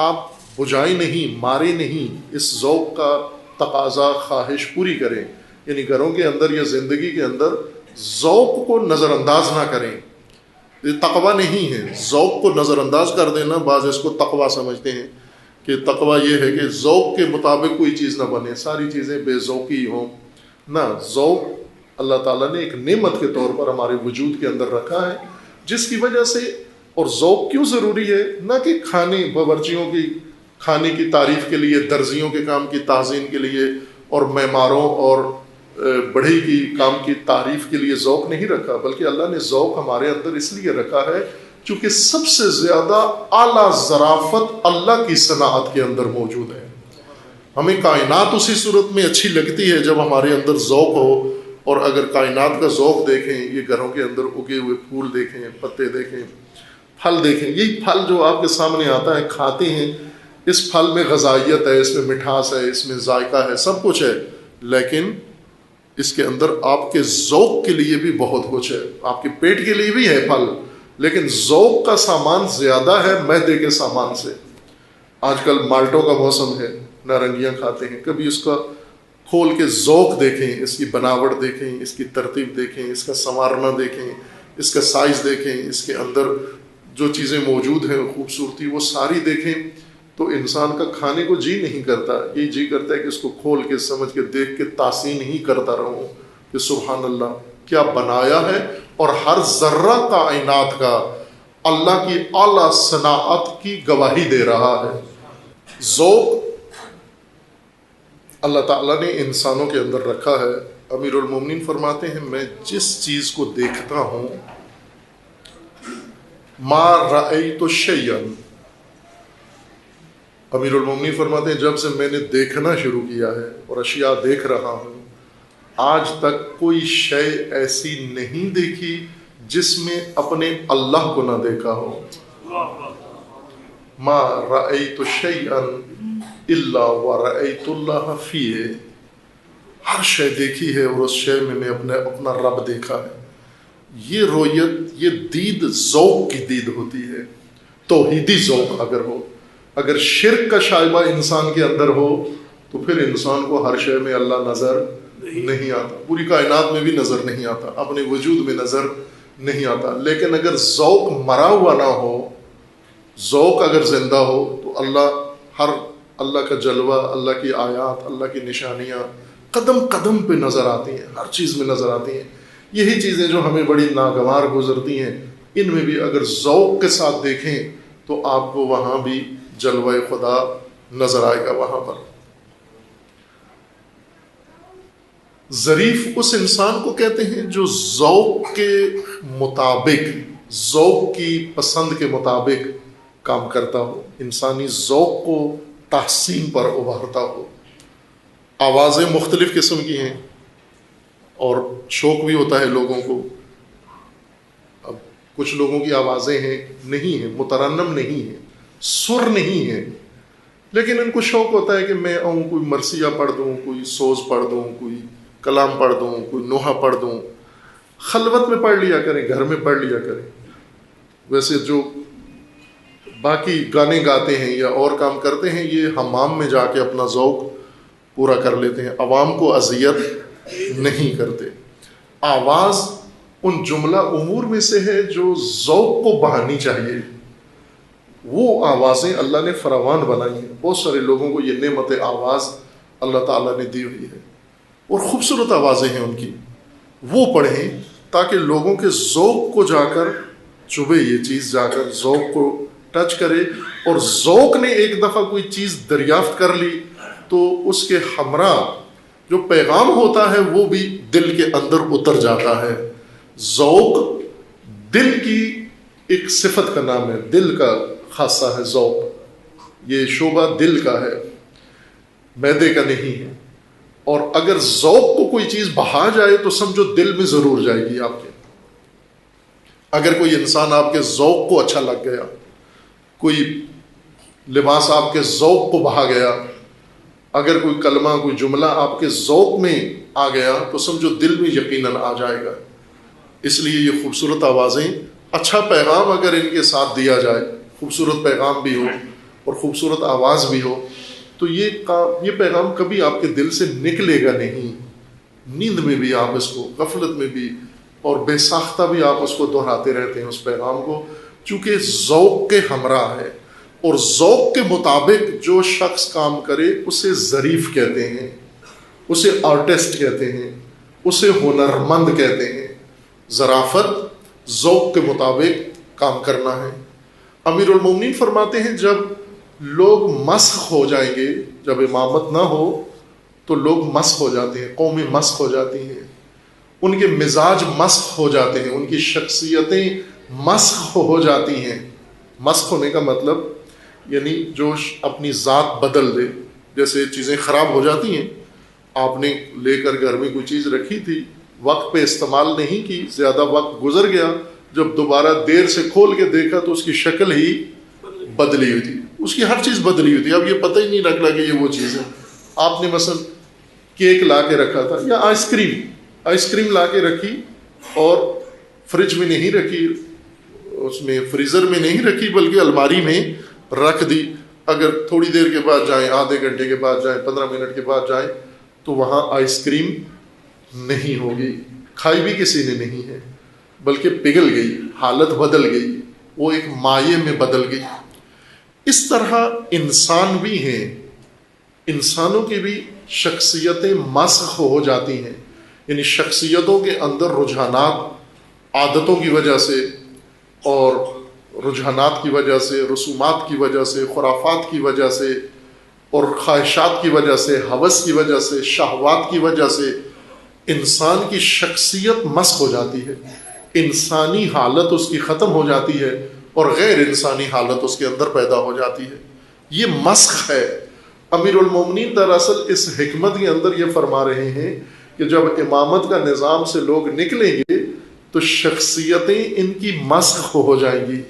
آپ بجھائیں نہیں، مارے نہیں، اس ذوق کا تقاضا، خواہش پوری کریں. یعنی گھروں کے اندر یا زندگی کے اندر ذوق کو نظر انداز نہ کریں. یہ تقوی نہیں ہے، ذوق کو نظر انداز کر دینا. بعض اس کو تقوی سمجھتے ہیں کہ تقوی یہ ہے کہ ذوق کے مطابق کوئی چیز نہ بنے، ساری چیزیں بے ذوقی ہوں. نہ، ذوق اللہ تعالیٰ نے ایک نعمت کے طور پر ہمارے وجود کے اندر رکھا ہے، جس کی وجہ سے. اور ذوق کیوں ضروری ہے؟ نہ کہ کھانے، باورچیوں کی کھانے کی تعریف کے لیے، درزیوں کے کام کی تعظیم کے لیے، اور معماروں اور بڑھئی کی کام کی تعریف کے لیے ذوق نہیں رکھا، بلکہ اللہ نے ذوق ہمارے اندر اس لیے رکھا ہے چونکہ سب سے زیادہ اعلیٰ ظرافت اللہ کی صنعت کے اندر موجود ہے. ہمیں کائنات اسی صورت میں اچھی لگتی ہے جب ہمارے اندر ذوق ہو. اور اگر کائنات کا ذوق دیکھیں، یہ گھروں کے اندر اگے ہوئے پھول دیکھیں، پتے دیکھیں، پھل دیکھیں. یہی پھل جو آپ کے سامنے آتا ہے، کھاتے ہیں، اس پھل میں غذائیت ہے، اس میں مٹھاس ہے، اس میں ذائقہ ہے، سب کچھ ہے، لیکن اس کے اندر آپ کے ذوق کے لیے بھی بہت کچھ ہے. آپ کے پیٹ کے لیے بھی ہے پھل، لیکن ذوق کا سامان زیادہ ہے معدے کے سامان سے. آج کل مالٹوں کا موسم ہے، نارنگیاں کھاتے ہیں، کبھی اس کا کھول کے ذوق دیکھیں، اس کی بناوٹ دیکھیں، اس کی ترتیب دیکھیں، اس کا سنوارنا دیکھیں، اس کا سائز دیکھیں، اس کے اندر جو چیزیں موجود ہیں خوبصورتی، وہ ساری دیکھیں تو انسان کا کھانے کو جی نہیں کرتا. یہ جی کرتا ہے کہ اس کو کھول کے، سمجھ کے، دیکھ کے تحسین ہی کرتا رہوں کہ سبحان اللہ کیا بنایا ہے. اور ہر ذرہ کائنات کا اللہ کی اعلیٰ صنعت کی گواہی دے رہا ہے. ذوق اللہ تعالیٰ نے انسانوں کے اندر رکھا ہے. امیر المومنین فرماتے ہیں، میں جس چیز کو دیکھتا ہوں، ما رأیت شیئا، امیر المومنین فرماتے ہیں جب سے میں نے دیکھنا شروع کیا ہے اور اشیاء دیکھ رہا ہوں، آج تک کوئی شے ایسی نہیں دیکھی جس میں اپنے اللہ کو نہ دیکھا ہو. ما رأیت شیئا الا ورأیت اللہ فیہ، ہر شے دیکھی ہے اور اس شے میں اپنا رب دیکھا ہے. یہ رویت، یہ دید ذوق کی دید ہوتی ہے، توحیدی ذوق اگر ہو. اگر شرک کا شائبہ انسان کے اندر ہو تو پھر انسان کو ہر شے میں اللہ نظر نہیں آتا، پوری کائنات میں بھی نظر نہیں آتا، اپنے وجود میں نظر نہیں آتا. لیکن اگر ذوق مرا ہوا نہ ہو، ذوق اگر زندہ ہو تو اللہ کا جلوہ، اللہ کی آیات، اللہ کی نشانیاں قدم قدم پہ نظر آتی ہیں، ہر چیز میں نظر آتی ہیں. یہی چیزیں جو ہمیں بڑی ناگوار گزرتی ہیں، ان میں بھی اگر ذوق کے ساتھ دیکھیں تو آپ کو وہاں بھی جلوہ خدا نظر آئے گا. وہاں پر ظریف اس انسان کو کہتے ہیں جو ذوق کے مطابق، ذوق کی پسند کے مطابق کام کرتا ہو، انسانی ذوق کو تحسین پر ابھارتا ہو. آوازیں مختلف قسم کی ہیں اور شوق بھی ہوتا ہے لوگوں کو. اب کچھ لوگوں کی آوازیں ہیں نہیں ہیں، مترنم نہیں ہیں، سر نہیں ہیں، لیکن ان کو شوق ہوتا ہے کہ میں آؤں، کوئی مرثیہ پڑھ دوں، کوئی سوز پڑھ دوں، کوئی کلام پڑھ دوں، کوئی نوحہ پڑھ دوں. خلوت میں پڑھ لیا کریں، گھر میں پڑھ لیا کریں. ویسے جو باقی گانے گاتے ہیں یا اور کام کرتے ہیں، یہ حمام میں جا کے اپنا ذوق پورا کر لیتے ہیں، عوام کو اذیت نہیں کرتے. آواز ان جملہ امور میں سے ہے جو ذوق کو بہانی چاہیے. وہ آوازیں اللہ نے فراوان بنائی ہیں. بہت سارے لوگوں کو یہ نعمت آواز اللہ تعالیٰ نے دی ہوئی ہے، اور خوبصورت آوازیں ہیں ان کی. وہ پڑھیں تاکہ لوگوں کے ذوق کو جا کر چبھے، یہ چیز جا کر ذوق کو ٹچ کرے، اور ذوق نے ایک دفعہ کوئی چیز دریافت کر لی تو اس کے ہمراہ جو پیغام ہوتا ہے وہ بھی دل کے اندر اتر جاتا ہے. ذوق دل کی ایک صفت کا نام ہے، دل کا خاصہ ہے ذوق. یہ شعبہ دل کا ہے، معدے کا نہیں ہے. اور اگر ذوق کو کوئی چیز بہا جائے تو سمجھو دل میں ضرور جائے گی آپ کے. اگر کوئی انسان آپ کے ذوق کو اچھا لگ گیا، کوئی لباس آپ کے ذوق کو بہا گیا، اگر کوئی کلمہ کوئی جملہ آپ کے ذوق میں آ گیا تو سمجھو دل میں یقیناً آ جائے گا. اس لیے یہ خوبصورت آوازیں، اچھا پیغام اگر ان کے ساتھ دیا جائے، خوبصورت پیغام بھی ہو اور خوبصورت آواز بھی ہو، تو یہ پیغام کبھی آپ کے دل سے نکلے گا نہیں. نیند میں بھی آپ اس کو، غفلت میں بھی اور بے ساختہ بھی آپ اس کو دہراتے رہتے ہیں اس پیغام کو، چونکہ ذوق کے ہمراہ ہے. اور ذوق کے مطابق جو شخص کام کرے اسے ظریف کہتے ہیں، اسے آرٹسٹ کہتے ہیں، اسے ہنرمند کہتے ہیں. ظرافت ذوق کے مطابق کام کرنا ہے. امیر المومنین فرماتے ہیں جب لوگ مسخ ہو جائیں گے، جب امامت نہ ہو تو لوگ مسخ ہو جاتے ہیں، قومیں مسخ ہو جاتی ہیں، ان کے مزاج مسخ ہو جاتے ہیں، ان کی شخصیتیں مسخ ہو جاتی ہیں. مسخ ہونے کا مطلب یعنی جو اپنی ذات بدل دے. جیسے چیزیں خراب ہو جاتی ہیں، آپ نے لے کر گھر میں کوئی چیز رکھی تھی، وقت پہ استعمال نہیں کی، زیادہ وقت گزر گیا، جب دوبارہ دیر سے کھول کے دیکھا تو اس کی شکل ہی بدلی ہوئی تھی، اس کی ہر چیز بدلی ہوئی تھی. اب یہ پتہ ہی نہیں لگا کہ یہ وہ چیز ہے. آپ نے مثلا کیک لا کے رکھا تھا یا آئس کریم لا کے رکھی اور فریج میں نہیں رکھی، اس میں فریزر میں نہیں رکھی بلکہ الماری میں رکھ دی. اگر تھوڑی دیر کے بعد جائیں، آدھے گھنٹے کے بعد جائیں، 15 منٹ کے بعد جائیں تو وہاں آئس کریم نہیں ہوگی، کھائی بھی کسی نے نہیں ہے، بلکہ پگھل گئی، حالت بدل گئی، وہ ایک مائع میں بدل گئی. اس طرح انسان بھی ہیں، انسانوں کی بھی شخصیتیں مسخ ہو جاتی ہیں. یعنی شخصیتوں کے اندر رجحانات عادتوں کی وجہ سے اور رجحانات کی وجہ سے، رسومات کی وجہ سے، خرافات کی وجہ سے اور خواہشات کی وجہ سے، ہوس کی وجہ سے، شہوات کی وجہ سے انسان کی شخصیت مسخ ہو جاتی ہے. انسانی حالت اس کی ختم ہو جاتی ہے اور غیر انسانی حالت اس کے اندر پیدا ہو جاتی ہے. یہ مسخ ہے. امیر المومنین دراصل اس حکمت کے اندر یہ فرما رہے ہیں کہ جب امامت کا نظام سے لوگ نکلیں گے تو شخصیتیں ان کی مسخ ہو جائیں گی،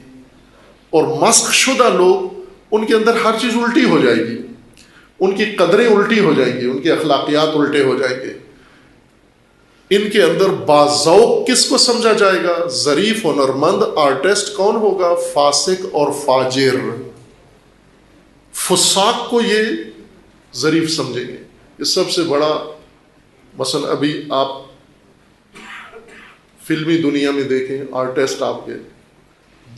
اور مسخ شدہ لوگ ان کے اندر ہر چیز الٹی ہو جائے گی، ان کی قدریں الٹی ہو جائیں گی، ان کے اخلاقیات الٹے ہو جائیں گے. ان کے اندر باذوق کس کو سمجھا جائے گا؟ ظریف، ہنرمند، آرٹسٹ کون ہوگا؟ فاسق اور فاجر. فساق کو یہ ظریف سمجھیں گے. یہ سب سے بڑا مثلا ابھی آپ فلمی دنیا میں دیکھیں، آرٹسٹ آپ کے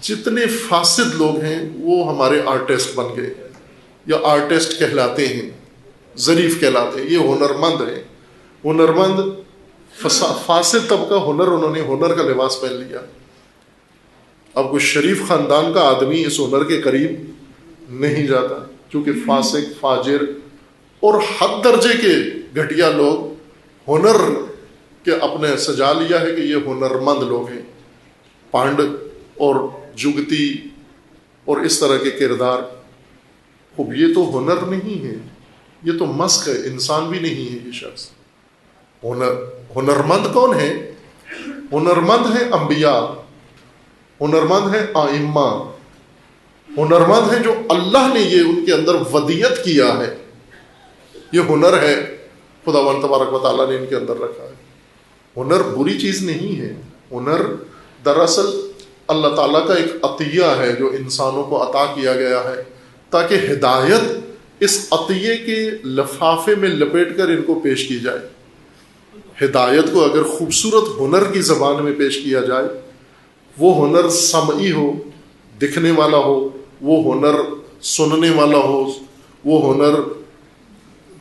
جتنے فاسد لوگ ہیں وہ ہمارے آرٹسٹ بن گئے یا آرٹسٹ کہلاتے ہیں، ظریف کہلاتے ہیں. یہ ہنرمند ہیں. ہنرمند فاسد طبقہ، ہنر، انہوں نے ہنر کا لباس پہن لیا. اب کوئی شریف خاندان کا آدمی اس ہنر کے قریب نہیں جاتا، کیونکہ فاسق، فاجر اور حد درجے کے گھٹیا لوگ ہنر کے اپنے سجا لیا ہے کہ یہ ہنرمند لوگ ہیں. پانڈ اور جگتی اور اس طرح کے کردار. اب یہ تو ہنر نہیں ہے، یہ تو مسخ ہے، انسان بھی نہیں ہے یہ شخص. ہنرمند کون ہے؟ ہنرمند ہے انبیاء، ہنرمند ہیں آئمہ، ہنرمند ہیں جو اللہ نے یہ ان کے اندر ودیت کیا ہے، یہ ہنر ہے خداوند تبارک و تعالیٰ نے ان کے اندر رکھا ہے۔ ہنر بری چیز نہیں ہے، ہنر دراصل اللہ تعالیٰ کا ایک عطیہ ہے جو انسانوں کو عطا کیا گیا ہے تاکہ ہدایت اس عطیے کے لفافے میں لپیٹ کر ان کو پیش کی جائے۔ ہدایت کو اگر خوبصورت ہنر کی زبان میں پیش کیا جائے، وہ ہنر سمعی ہو، دکھنے والا ہو، وہ ہنر سننے والا ہو، وہ ہنر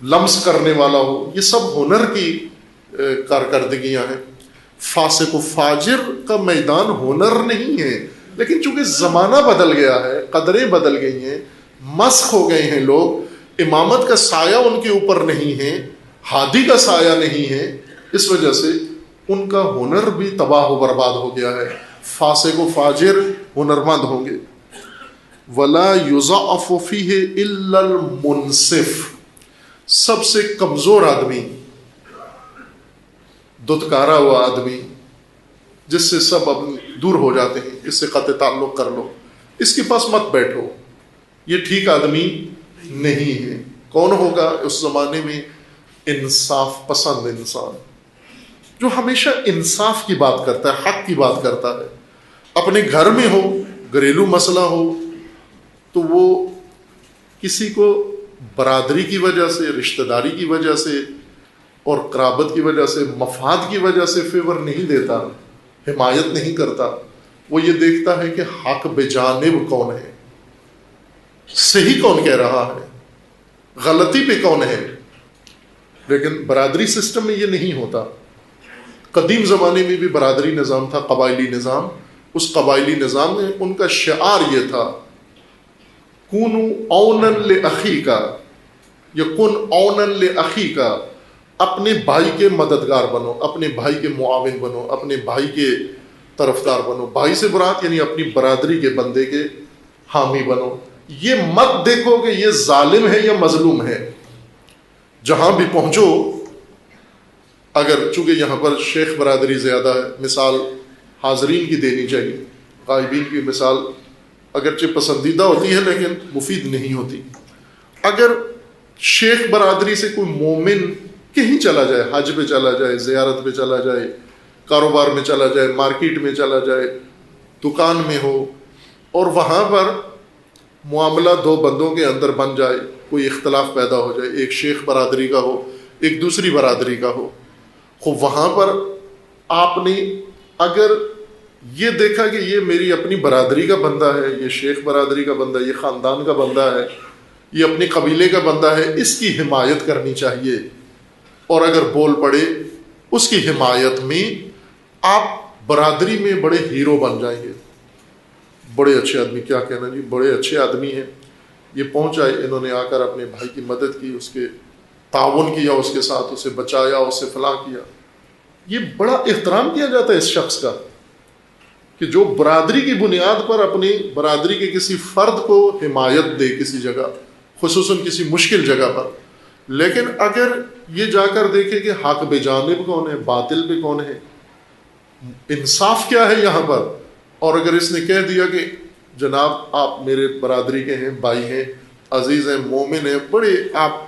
لمس کرنے والا ہو، یہ سب ہنر کی کارکردگیاں ہیں۔ فاسق و فاجر کا میدان ہنر نہیں ہے، لیکن چونکہ زمانہ بدل گیا ہے، قدریں بدل گئی ہیں، مسخ ہو گئے ہیں لوگ، امامت کا سایہ ان کے اوپر نہیں ہے، ہادی کا سایہ نہیں ہے، اس وجہ سے ان کا ہنر بھی تباہ و برباد ہو گیا ہے۔ فاسق و فاجر ہنرمند ہوں گے۔ ولا یضعف فیہ الا المنصف، سب سے کمزور آدمی، دتکارا ہوا آدمی، جس سے سب اب دور ہو جاتے ہیں، اس سے قطع تعلق کر لو، اس کے پاس مت بیٹھو، یہ ٹھیک آدمی نہیں ہے۔ کون ہوگا اس زمانے میں؟ انصاف پسند انسان، جو ہمیشہ انصاف کی بات کرتا ہے، حق کی بات کرتا ہے۔ اپنے گھر میں ہو، گھریلو مسئلہ ہو، تو وہ کسی کو برادری کی وجہ سے، رشتہ داری کی وجہ سے اور قرابت کی وجہ سے، مفاد کی وجہ سے فیور نہیں دیتا، حمایت نہیں کرتا۔ وہ یہ دیکھتا ہے کہ حق بجانب کون ہے، صحیح کون کہہ رہا ہے، غلطی پہ کون ہے۔ لیکن برادری سسٹم میں یہ نہیں ہوتا۔ قدیم زمانے میں بھی برادری نظام تھا، قبائلی نظام۔ اس قبائلی نظام میں ان کا شعار یہ تھا، کونوا اونا لاخیک، یا کن اونا لاخیک، اپنے بھائی کے مددگار بنو، اپنے بھائی کے معاون بنو، اپنے بھائی کے طرفدار بنو۔ بھائی سے مراد یعنی اپنی برادری کے بندے کے حامی بنو۔ یہ مت دیکھو کہ یہ ظالم ہے یا مظلوم ہے۔ جہاں بھی پہنچو، اگر چونکہ یہاں پر شیخ برادری زیادہ ہے، مثال حاضرین کی دینی چاہیے، غائبین کی مثال اگرچہ پسندیدہ ہوتی ہے لیکن مفید نہیں ہوتی۔ اگر شیخ برادری سے کوئی مومن کہیں چلا جائے، حج پہ چلا جائے، زیارت پہ چلا جائے، کاروبار میں چلا جائے، مارکیٹ میں چلا جائے، دکان میں ہو، اور وہاں پر معاملہ دو بندوں کے اندر بن جائے، کوئی اختلاف پیدا ہو جائے، ایک شیخ برادری کا ہو، ایک دوسری برادری کا ہو، خوب وہاں پر آپ نے اگر یہ دیکھا کہ یہ میری اپنی برادری کا بندہ ہے، یہ شیخ برادری کا بندہ ہے، یہ خاندان کا بندہ ہے، یہ اپنے قبیلے کا بندہ ہے، اس کی حمایت کرنی چاہیے، اور اگر بول پڑے اس کی حمایت میں، آپ برادری میں بڑے ہیرو بن جائیں گے۔ بڑے اچھے آدمی، کیا کہنا جی، بڑے اچھے آدمی ہیں، یہ پہنچ آئے، انہوں نے آ کر اپنے بھائی کی مدد کی، اس کے تعاون کیا، اس کے ساتھ اسے بچایا، اسے فلاں کیا۔ یہ بڑا احترام کیا جاتا ہے اس شخص کا، کہ جو برادری کی بنیاد پر اپنی برادری کے کسی فرد کو حمایت دے کسی جگہ، خصوصاً کسی مشکل جگہ پر۔ لیکن اگر یہ جا کر دیکھے کہ حق بجانب کون ہے، باطل پہ کون ہے، انصاف کیا ہے یہاں پر، اور اگر اس نے کہہ دیا کہ جناب آپ میرے برادری کے ہیں، بھائی ہیں، عزیز ہیں، مومن ہیں، بڑے آپ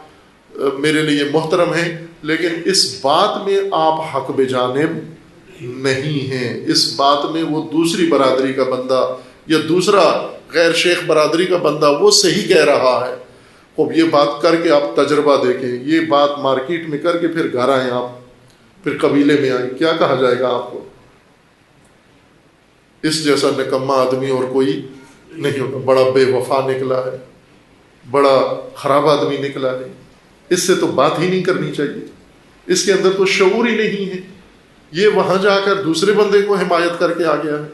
میرے لیے محترم ہیں، لیکن اس بات میں آپ حق بجانب نہیں ہیں، اس بات میں وہ دوسری برادری کا بندہ یا دوسرا غیر شیخ برادری کا بندہ وہ صحیح کہہ رہا ہے۔ اب یہ بات کر کے آپ تجربہ دیکھیں، یہ بات مارکیٹ میں کر کے پھر گھر آئیں، آپ پھر قبیلے میں آئیں، کیا کہا جائے گا آپ کو؟ اس جیسا نکما آدمی اور کوئی نہیں ہوگا، بڑا بے وفا نکلا ہے، بڑا خراب آدمی نکلا ہے، اس سے تو بات ہی نہیں کرنی چاہیے، اس کے اندر تو شعور ہی نہیں ہے، یہ وہاں جا کر دوسرے بندے کو حمایت کر کے آ گیا ہے۔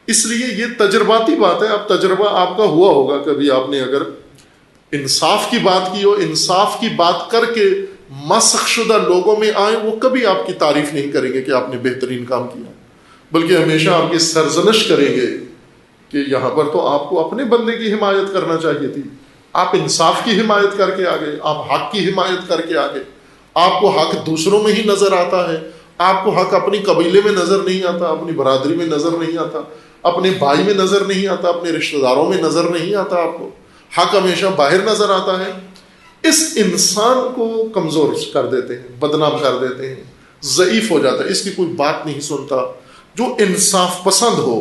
اس لیے یہ تجرباتی بات ہے، اب تجربہ آپ کا ہوا ہوگا، کبھی آپ نے اگر انصاف کی بات کی ہو، انصاف کی بات کر کے مسخ شدہ لوگوں میں آئیں، وہ کبھی آپ کی تعریف نہیں کریں گے کہ آپ نے بہترین کام کیا، بلکہ ہمیشہ آپ کی سرزنش کریں گے کہ یہاں پر تو آپ کو اپنے بندے کی حمایت کرنا چاہیے تھی، آپ انصاف کی حمایت کر کے آگے، آپ حق کی حمایت کر کے آگے، آپ کو حق دوسروں میں ہی نظر آتا ہے، آپ کو حق اپنی قبیلے میں نظر نہیں آتا، اپنی برادری میں نظر نہیں آتا، اپنے بھائی میں نظر نہیں آتا، اپنے رشتہ داروں میں نظر نہیں آتا، آپ کو حق ہمیشہ باہر نظر آتا ہے، اس انسان کو کمزور کر دیتے ہیں، بدنام کر دیتے ہیں، ضعیف ہو جاتا ہے، اس کی کوئی بات نہیں سنتا۔ جو انصاف پسند ہو،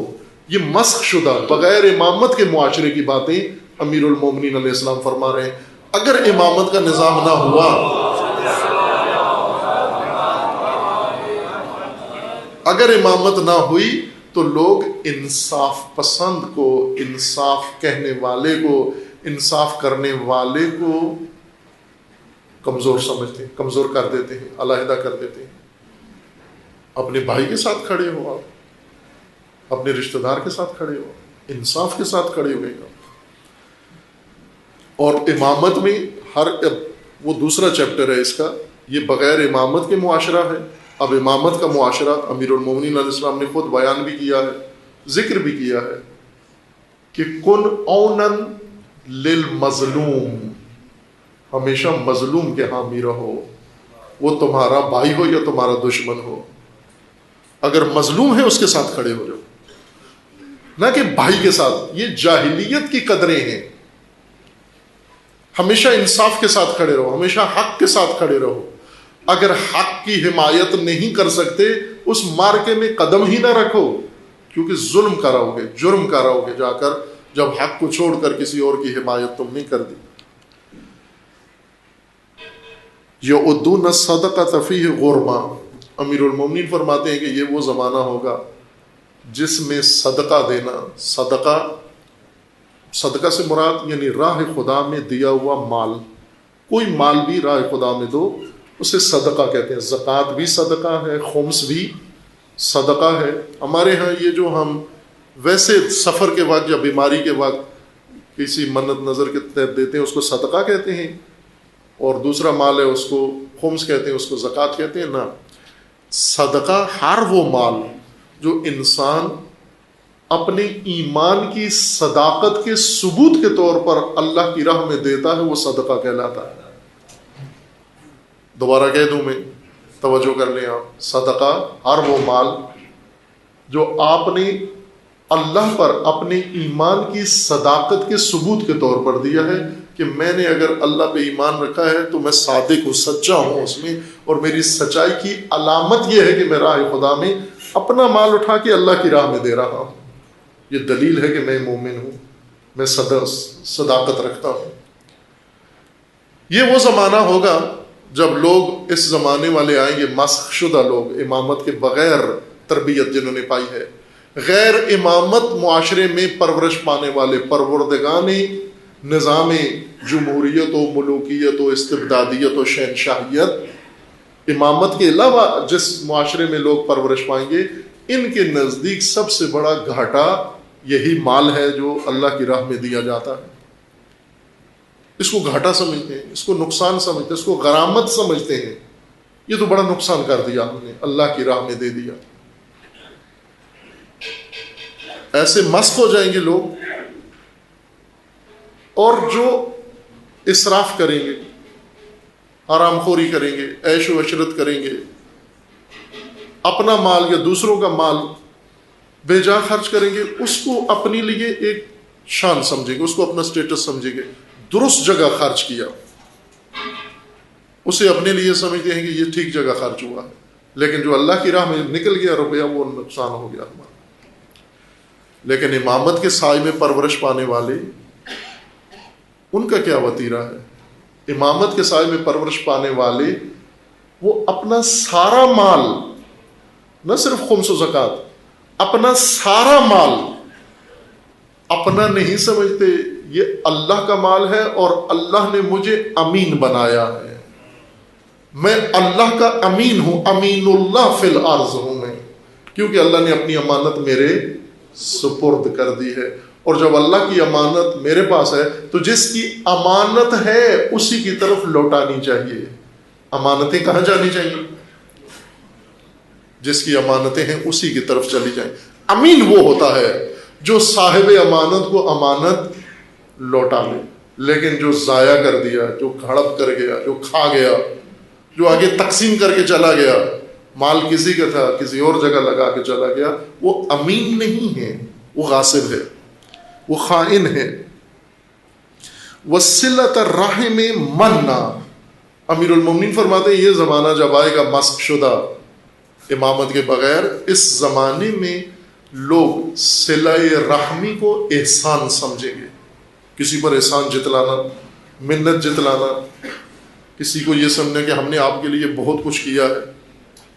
یہ مسخ شدہ بغیر امامت کے معاشرے کی باتیں امیر المومنین علیہ السلام فرما رہے ہیں۔ اگر امامت کا نظام نہ ہوا، اگر امامت نہ ہوئی تو لوگ انصاف پسند کو، انصاف کہنے والے کو، انصاف کرنے والے کو کمزور سمجھتے ہیں، کمزور کر دیتے ہیں، علیحدہ کر دیتے ہیں۔ اپنے بھائی کے ساتھ کھڑے ہو، آپ اپنے رشتہ دار کے ساتھ کھڑے ہو، انصاف کے ساتھ کھڑے ہوئے گا۔ اور امامت میں وہ دوسرا چیپٹر ہے اس کا، یہ بغیر امامت کے معاشرہ ہے۔ اب امامت کا معاشرہ امیر المومنین علیہ السلام نے خود بیان بھی کیا ہے، ذکر بھی کیا ہے کہ کن اونن للمظلوم، ہمیشہ مظلوم کے حامی رہو، وہ تمہارا بھائی ہو یا تمہارا دشمن ہو۔ اگر مظلوم ہے اس کے ساتھ کھڑے ہو جاؤ، نہ کہ بھائی کے ساتھ۔ یہ جاہلیت کی قدریں ہیں۔ ہمیشہ انصاف کے ساتھ کھڑے رہو، ہمیشہ حق کے ساتھ کھڑے رہو۔ اگر حق کی حمایت نہیں کر سکتے، اس مارکے میں قدم ہی نہ رکھو، کیونکہ ظلم کراؤ گے، جرم کراؤ گے جا کر، جب حق کو چھوڑ کر کسی اور کی حمایت تم نہیں کر دی۔ یؤدون الصدقۃ فیہ غرما، امیر المومنین فرماتے ہیں کہ یہ وہ زمانہ ہوگا جس میں صدقہ دینا، صدقہ سے مراد یعنی راہ خدا میں دیا ہوا مال، کوئی مال بھی راہ خدا میں دو، اسے صدقہ کہتے ہیں۔ زکوٰۃ بھی صدقہ ہے، خمس بھی صدقہ ہے۔ ہمارے ہاں یہ جو ہم ویسے سفر کے وقت یا بیماری کے وقت کسی منت نظر کے تحت دیتے ہیں، اس کو صدقہ کہتے ہیں، اور دوسرا مال ہے اس کو خمس کہتے ہیں، اس کو زکوٰۃ کہتے ہیں۔ نہ، صدقہ ہر وہ مال جو انسان اپنے ایمان کی صداقت کے ثبوت کے طور پر اللہ کی راہ میں دیتا ہے، وہ صدقہ کہلاتا ہے۔ دوبارہ کہہ دوں میں، توجہ کر لیں آپ، صدقہ ہر وہ مال جو آپ نے اللہ پر اپنے ایمان کی صداقت کے ثبوت کے طور پر دیا ہے کہ میں نے اگر اللہ پہ ایمان رکھا ہے تو میں صادق ہوں، سچا ہوں اس میں، اور میری سچائی کی علامت یہ ہے کہ میں راہ خدا میں اپنا مال اٹھا کے اللہ کی راہ میں دے رہا ہوں۔ یہ دلیل ہے کہ میں مومن ہوں، میں صداقت رکھتا ہوں۔ یہ وہ زمانہ ہوگا جب لوگ، اس زمانے والے آئیں گے مسخ شدہ لوگ، امامت کے بغیر تربیت جنہوں نے پائی ہے، غیر امامت معاشرے میں پرورش پانے والے، پروردگان نظام جمہوریت و ملوکیت و استبدادیت و شہنشاہیت، امامت کے علاوہ جس معاشرے میں لوگ پرورش پائیں گے، ان کے نزدیک سب سے بڑا گھاٹا یہی مال ہے جو اللہ کی راہ میں دیا جاتا ہے۔ اس کو گھاٹا سمجھتے ہیں، اس کو نقصان سمجھتے ہیں، اس کو غرامت سمجھتے ہیں۔ یہ تو بڑا نقصان کر دیا ہم نے، اللہ کی راہ میں دے دیا۔ ایسے مسک ہو جائیں گے لوگ، اور جو اسراف کریں گے، حرام خوری کریں گے، عیش و عشرت کریں گے، اپنا مال یا دوسروں کا مال بے جا خرچ کریں گے، اس کو اپنے لیے ایک شان سمجھیں گے، اس کو اپنا سٹیٹس سمجھیں گے۔ درست جگہ خرچ کیا، اسے اپنے لیے سمجھتے ہیں کہ یہ ٹھیک جگہ خرچ ہوا ہے، لیکن جو اللہ کی راہ میں نکل گیا روپیہ، وہ نقصان ہو گیا ہمارا۔ لیکن امامت کے سائے میں پرورش پانے والے، ان کا کیا وتیرہ ہے؟ امامت کے سائے میں پرورش پانے والے، وہ اپنا سارا مال، نہ صرف خمس و زکوٰۃ، اپنا سارا مال اپنا نہیں سمجھتے، یہ اللہ کا مال ہے اور اللہ نے مجھے امین بنایا ہے، میں اللہ کا امین ہوں، امین اللہ فی الارض ہوں میں، کیونکہ اللہ نے اپنی امانت میرے سپرد کر دی ہے۔ اور جب اللہ کی امانت میرے پاس ہے تو جس کی امانت ہے اسی کی طرف لوٹانی چاہیے۔ امانتیں کہاں جانی چاہیے؟ جس کی امانتیں ہیں اسی کی طرف چلی جائیں۔ امین وہ ہوتا ہے جو صاحب امانت کو امانت لوٹا لے، لیکن جو ضائع کر دیا، جو ہڑپ کر گیا، جو کھا گیا، جو آگے تقسیم کر کے چلا گیا، مال کسی کا تھا کسی اور جگہ لگا کے چلا گیا، وہ امین نہیں ہے۔ وہ غاصب ہے، وہ خائن ہے۔ وصلۃ الرحم منع، امیر المومنین فرماتے ہیں یہ زمانہ جب آئے گا مسخ شدہ امامت کے بغیر، اس زمانے میں لوگ صلہ رحمی کو احسان سمجھیں گے، کسی پر احسان جتلانا، منت جتلانا، کسی کو یہ سمجھنا کہ ہم نے آپ کے لیے بہت کچھ کیا ہے۔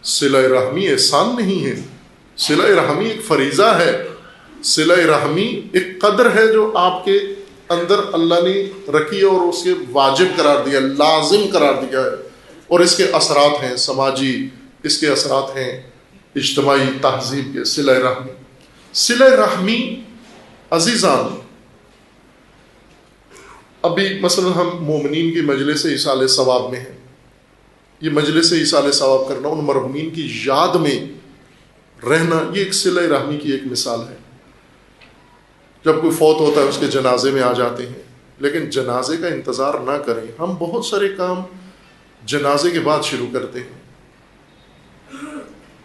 صلہ رحمی احسان نہیں ہے، صلہ رحمی ایک فریضہ ہے، صلہ رحمی ایک قدر ہے جو آپ کے اندر اللہ نے رکھی ہے اور اس کے واجب قرار دیا، لازم قرار دیا ہے، اور اس کے اثرات ہیں سماجی، اس کے اثرات ہیں اجتماعی تہذیب کے۔ صلہ رحمی، صلہ رحمی عزیزان، ابھی مثلا ہم مومنین کی مجلس ایصال ثواب میں ہیں، یہ مجلس ایصال ثواب کرنا، ان مرحومین کی یاد میں رہنا، یہ ایک صلہ رحمی کی ایک مثال ہے۔ جب کوئی فوت ہوتا ہے اس کے جنازے میں آ جاتے ہیں، لیکن جنازے کا انتظار نہ کریں، ہم بہت سارے کام جنازے کے بعد شروع کرتے ہیں،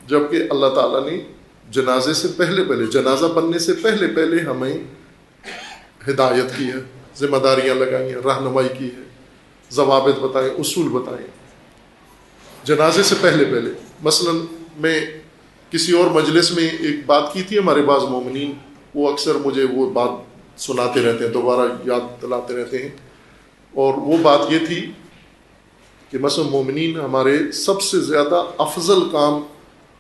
جبکہ اللہ تعالیٰ نے جنازے سے پہلے جنازہ بننے سے پہلے ہمیں ہدایت کی ہے، ذمہ داریاں لگائی ہیں، رہنمائی کی ہے، ضوابط بتائیں، اصول بتائیں جنازے سے پہلے۔ مثلا میں کسی اور مجلس میں ایک بات کی تھی، ہمارے بعض مومنین وہ اکثر مجھے وہ بات سناتے رہتے ہیں، دوبارہ یاد دلاتے رہتے ہیں، اور وہ بات یہ تھی کہ مثلا مومنین ہمارے سب سے زیادہ افضل کام،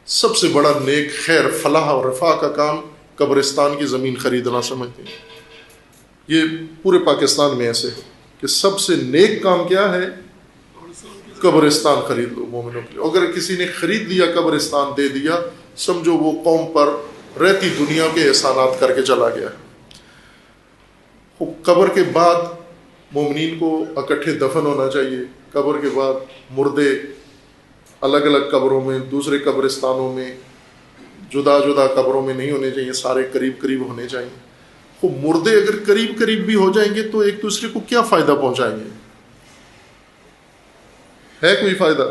سب سے بڑا نیک خیر فلاح اور رفاہ کا کام قبرستان کی زمین خریدنا سمجھتے ہیں۔ یہ پورے پاکستان میں ایسے ہے کہ سب سے نیک کام کیا ہے؟ قبرستان خرید لو مومنوں کے لیے۔ اگر کسی نے خرید لیا، قبرستان دے دیا، سمجھو وہ قوم پر رہتی دنیا کے احسانات کر کے چلا گیا۔ قبر کے بعد مومنین کو اکٹھے دفن ہونا چاہیے، قبر کے بعد مردے الگ الگ قبروں میں، دوسرے قبرستانوں میں، جدا جدا قبروں میں نہیں ہونے چاہیے، سارے قریب قریب ہونے چاہیے۔ مردے اگر قریب قریب بھی ہو جائیں گے تو ایک دوسرے کو کیا فائدہ پہنچائیں گے؟ ہے کوئی فائدہ؟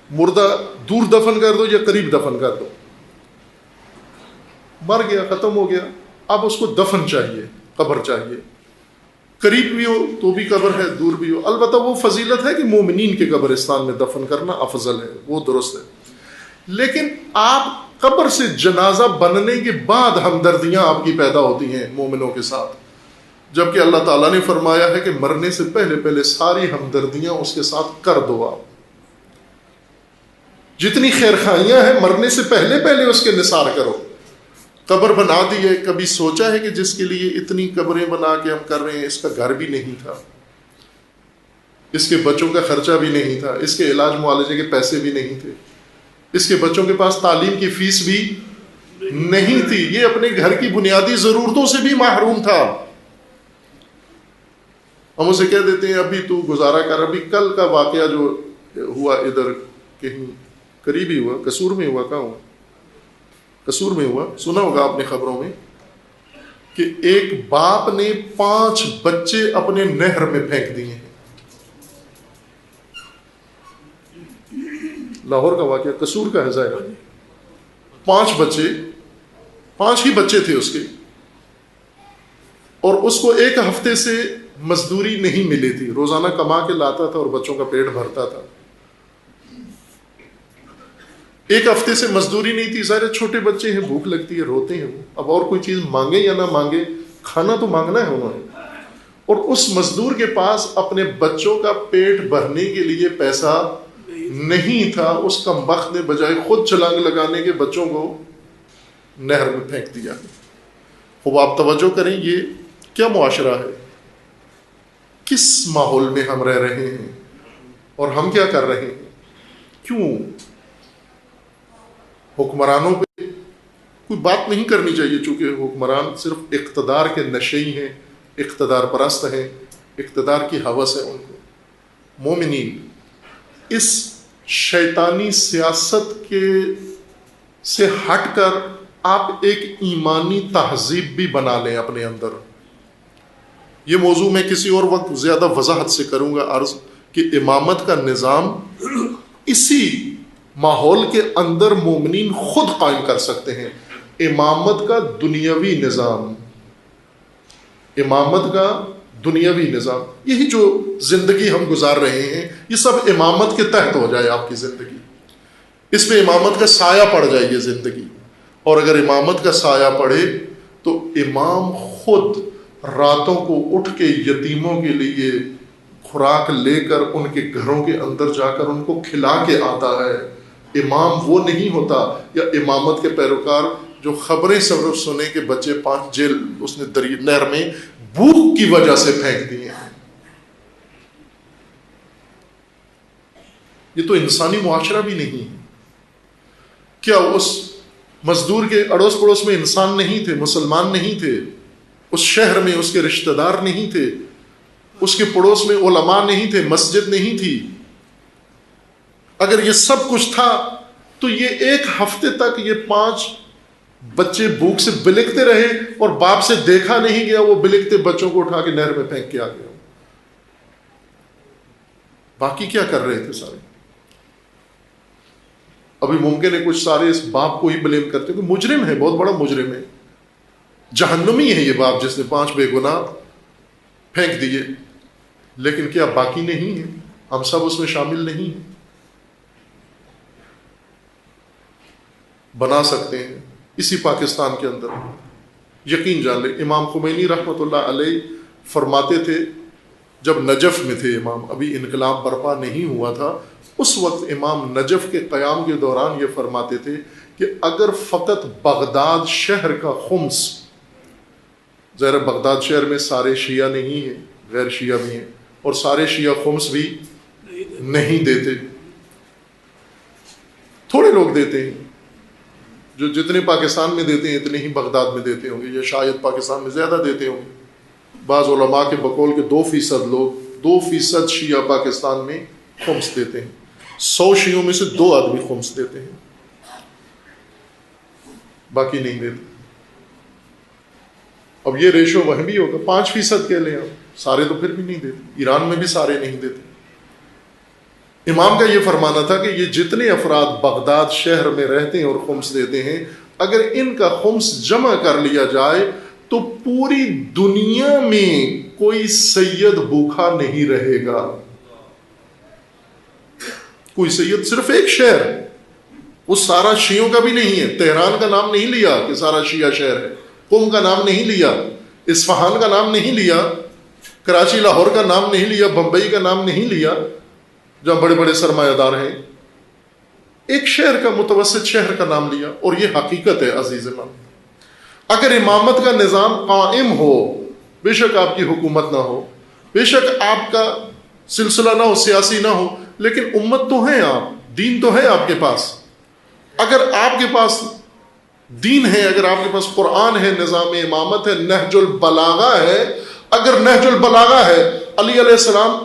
مردہ دور دفن کر دو یا قریب دفن کر دو، مر گیا، ختم ہو گیا، اب اس کو دفن چاہیے، قبر چاہیے، قریب بھی ہو تو بھی قبر ہے، دور بھی ہو۔ البتہ وہ فضیلت ہے کہ مومنین کے قبرستان میں دفن کرنا افضل ہے، وہ درست ہے، لیکن آپ قبر سے جنازہ بننے کے بعد ہمدردیاں آپ کی پیدا ہوتی ہیں مومنوں کے ساتھ، جبکہ اللہ تعالیٰ نے فرمایا ہے کہ مرنے سے پہلے ساری ہمدردیاں اس کے ساتھ کر دو۔ آپ جتنی خیرخائیاں ہیں مرنے سے پہلے اس کے نثار کرو۔ قبر بنا دی ہے، کبھی سوچا ہے کہ جس کے لیے اتنی قبریں بنا کے ہم کر رہے ہیں، اس کا گھر بھی نہیں تھا، اس کے بچوں کا خرچہ بھی نہیں تھا، اس کے علاج معالجے کے پیسے بھی نہیں تھے، اس کے بچوں کے پاس تعلیم کی فیس بھی نہیں تھی، یہ اپنے گھر کی بنیادی ضرورتوں سے بھی محروم تھا۔ ہم اسے کہہ دیتے ہیں ابھی تو گزارا کر۔ ابھی کل کا واقعہ جو ہوا ادھر کہیں قریب ہی ہوا، قصور میں ہوا، کہاں ہوا؟ قصور میں ہوا، سنا ہوگا آپ نے خبروں میں، کہ ایک باپ نے 5 بچے اپنے نہر میں پھینک دیے ہیں۔ لاہور کا واقعہ، قصور کا ہے ظاہر۔ 5 بچے، 5 ہی بچے تھے اس کے، اور اس کو 1 ہفتے سے مزدوری نہیں ملی تھی، روزانہ کما کے لاتا تھا اور بچوں کا پیٹ بھرتا تھا۔ 1 ہفتے سے مزدوری نہیں تھی، ظاہر چھوٹے بچے ہیں، بھوک لگتی ہے، روتے ہیں وہ، اب اور کوئی چیز مانگے یا نہ مانگے، کھانا تو مانگنا ہے انہوں نے، اور اس مزدور کے پاس اپنے بچوں کا پیٹ بھرنے کے لیے پیسہ نہیں تھا۔ اس کمبخت نے بجائے خود چھلانگ لگانے کے بچوں کو نہر میں پھینک دیا۔ خوب آپ توجہ کریں، یہ کیا معاشرہ ہے، کس ماحول میں ہم رہ رہے ہیں اور ہم کیا کر رہے ہیں؟ کیوں حکمرانوں پہ کوئی بات نہیں کرنی چاہیے، چونکہ حکمران صرف اقتدار کے نشئی ہیں، اقتدار پرست ہیں، اقتدار کی ہوس ہے ان کو۔ مومنین اس شیطانی سیاست کے سے ہٹ کر آپ ایک ایمانی تہذیب بھی بنا لیں اپنے اندر۔ یہ موضوع میں کسی اور وقت زیادہ وضاحت سے کروں گا عرض، کہ امامت کا نظام اسی ماحول کے اندر مومنین خود قائم کر سکتے ہیں۔ امامت کا دنیاوی نظام، امامت کا دنیاوی نظام، یہی جو زندگی ہم گزار رہے ہیں یہ سب امامت کے تحت ہو جائے آپ کی زندگی، اس میں امامت کا سایہ پڑ جائے یہ زندگی. اور اگر امامت کا سایہ پڑے تو امام خود راتوں کو اٹھ کے یتیموں کے لیے خوراک لے کر ان کے گھروں کے اندر جا کر ان کو کھلا کے آتا ہے. امام وہ نہیں ہوتا، یا امامت کے پیروکار جو خبریں صرف سنے کہ بچے 5 جیل اس نے نہر میں بھوک کی وجہ سے پھینک دیے ہیں. یہ تو انسانی معاشرہ بھی نہیں ہے. کیا اس مزدور کے اڑوس پڑوس میں انسان نہیں تھے، مسلمان نہیں تھے، اس شہر میں اس کے رشتہ دار نہیں تھے، اس کے پڑوس میں علماء نہیں تھے، مسجد نہیں تھی؟ اگر یہ سب کچھ تھا تو یہ ایک ہفتے تک یہ 5 بچے بھوک سے بلکتے رہے اور باپ سے دیکھا نہیں گیا، وہ بلکتے بچوں کو اٹھا کے نہر میں پھینک کے آ گیا. باقی کیا کر رہے تھے سارے؟ ابھی ممکن ہے کچھ سارے اس باپ کو ہی بلیم کرتے کہ مجرم ہے، بہت بڑا مجرم ہے، جہنمی ہے یہ باپ جس نے 5 بے گناہ پھینک دیے. لیکن کیا باقی نہیں ہے؟ ہم سب اس میں شامل نہیں ہیں؟ بنا سکتے ہیں اسی پاکستان کے اندر. یقین جان لیں امام خمینی رحمۃ اللہ علیہ فرماتے تھے، جب نجف میں تھے امام، ابھی انقلاب برپا نہیں ہوا تھا، اس وقت امام نجف کے قیام کے دوران یہ فرماتے تھے کہ اگر فقط بغداد شہر کا خمس، ظاہر بغداد شہر میں سارے شیعہ نہیں ہیں، غیر شیعہ بھی ہیں، اور سارے شیعہ خمس بھی نہیں دیتے، تھوڑے لوگ دیتے ہیں، جو جتنے پاکستان میں دیتے ہیں اتنے ہی بغداد میں دیتے ہوں گے، یا شاید پاکستان میں زیادہ دیتے ہوں گے. بعض علماء کے بقول کے 2% لوگ، 2% شیعہ پاکستان میں خمس دیتے ہیں. 100 شیعوں میں سے 2 آدمی خمس دیتے ہیں، باقی نہیں دیتے. اب یہ ریشو وہ بھی ہوگا 5% کہہ لیں آپ، سارے تو پھر بھی نہیں دیتے. ایران میں بھی سارے نہیں دیتے. امام کا یہ فرمانا تھا کہ یہ جتنے افراد بغداد شہر میں رہتے ہیں اور خمس دیتے ہیں، اگر ان کا خمس جمع کر لیا جائے تو پوری دنیا میں کوئی سید بھوکا نہیں رہے گا. کوئی سید، صرف ایک شہر، وہ سارا شیعوں کا بھی نہیں ہے. تہران کا نام نہیں لیا کہ سارا شیعہ شہر ہے، قم کا نام نہیں لیا، اصفہان کا نام نہیں لیا، کراچی لاہور کا نام نہیں لیا، بمبئی کا نام نہیں لیا جہاں بڑے بڑے سرمایہ دار ہیں. ایک شہر کا، متوسط شہر کا نام لیا. اور یہ حقیقت ہے عزیز من. اگر امامت کا نظام قائم ہو، بے شک آپ کی حکومت نہ ہو، بے شک آپ کا سلسلہ نہ ہو، سیاسی نہ ہو، لیکن امت تو ہے، آپ دین تو ہے آپ کے پاس. اگر آپ کے پاس دین ہے، اگر آپ کے پاس قرآن ہے، نظام امامت ہے، نہج البلاغہ ہے. اگر نہج البلاغہ ہے، علی علیہ السلام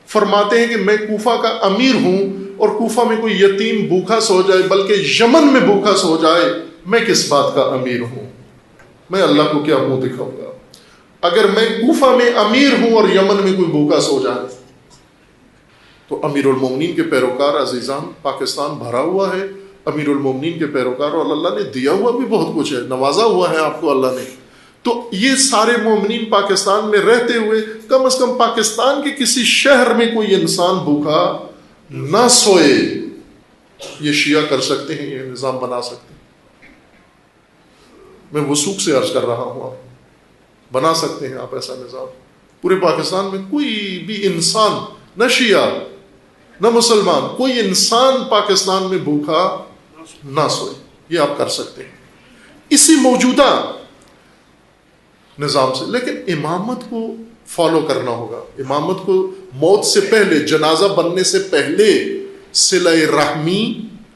فرماتے ہیں کہ میں کوفہ کا امیر ہوں اور کوفہ میں کوئی یتیم بھوکا سو جائے، بلکہ یمن میں بھوکا سو جائے، میں کس بات کا امیر ہوں؟ میں اللہ کو کیا منہ دکھاؤں گا؟ اگر میں کوفہ میں امیر ہوں اور یمن میں کوئی بھوکا سو جائے. تو امیر المومنین کے پیروکار عزیزان پاکستان بھرا ہوا ہے. امیر المومنین کے پیروکار، اور اللہ نے دیا ہوا بھی بہت کچھ ہے، نوازا ہوا ہے آپ کو اللہ نے. تو یہ سارے مومنین پاکستان میں رہتے ہوئے کم از کم پاکستان کے کسی شہر میں کوئی انسان بھوکا نہ سوئے، یہ شیعہ کر سکتے ہیں، یہ نظام بنا سکتے ہیں. میں وثوق سے عرض کر رہا ہوں، آپ بنا سکتے ہیں آپ ایسا نظام. پورے پاکستان میں کوئی بھی انسان، نہ شیعہ نہ مسلمان، کوئی انسان پاکستان میں بھوکا نہ سوئے، یہ آپ کر سکتے ہیں اسی موجودہ نظام سے. لیکن امامت کو فالو کرنا ہوگا. امامت کو موت سے پہلے، جنازہ بننے سے پہلے صلہ رحمی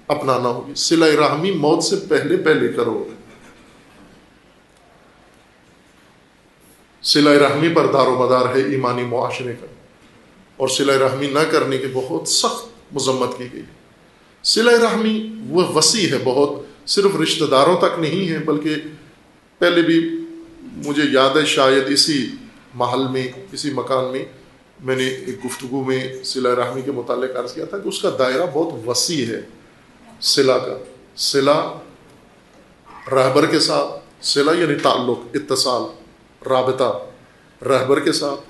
اپنانا ہوگی. صلہ رحمی موت سے پہلے پہلے کرو. صلہ رحمی پر دار و مدار ہے ایمانی معاشرے کا، اور صلہ رحمی نہ کرنے کی بہت سخت مذمت کی گئی. صلہ رحمی وہ وسیع ہے بہت، صرف رشتہ داروں تک نہیں ہے، بلکہ پہلے بھی مجھے یاد ہے شاید اسی محل میں، اسی مکان میں نے ایک گفتگو میں صلہ رحمی کے متعلق عرض کیا تھا کہ اس کا دائرہ بہت وسیع ہے. صلہ کا، صلہ رہبر کے ساتھ صلہ یعنی تعلق، اتصال، رابطہ، رہبر کے ساتھ،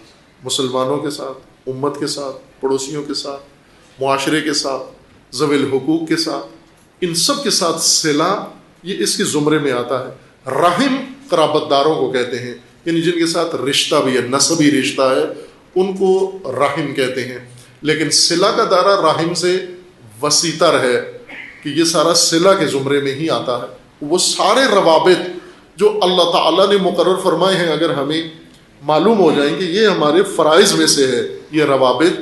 مسلمانوں کے ساتھ، امت کے ساتھ، پڑوسیوں کے ساتھ، معاشرے کے ساتھ، ذوی الحقوق کے ساتھ، ان سب کے ساتھ صلہ یہ اس کے زمرے میں آتا ہے۔ رحم قرابت داروں کو کہتے ہیں، یعنی جن کے ساتھ رشتہ بھی ہے، نسبی رشتہ ہے، ان کو رحم کہتے ہیں۔ لیکن صلہ کا دائرہ رحم سے وسیع تر ہے کہ یہ سارا صلہ کے زمرے میں ہی آتا ہے۔ وہ سارے روابط جو اللہ تعالیٰ نے مقرر فرمائے ہیں، اگر ہمیں معلوم ہو جائیں کہ یہ ہمارے فرائض میں سے ہے یہ روابط،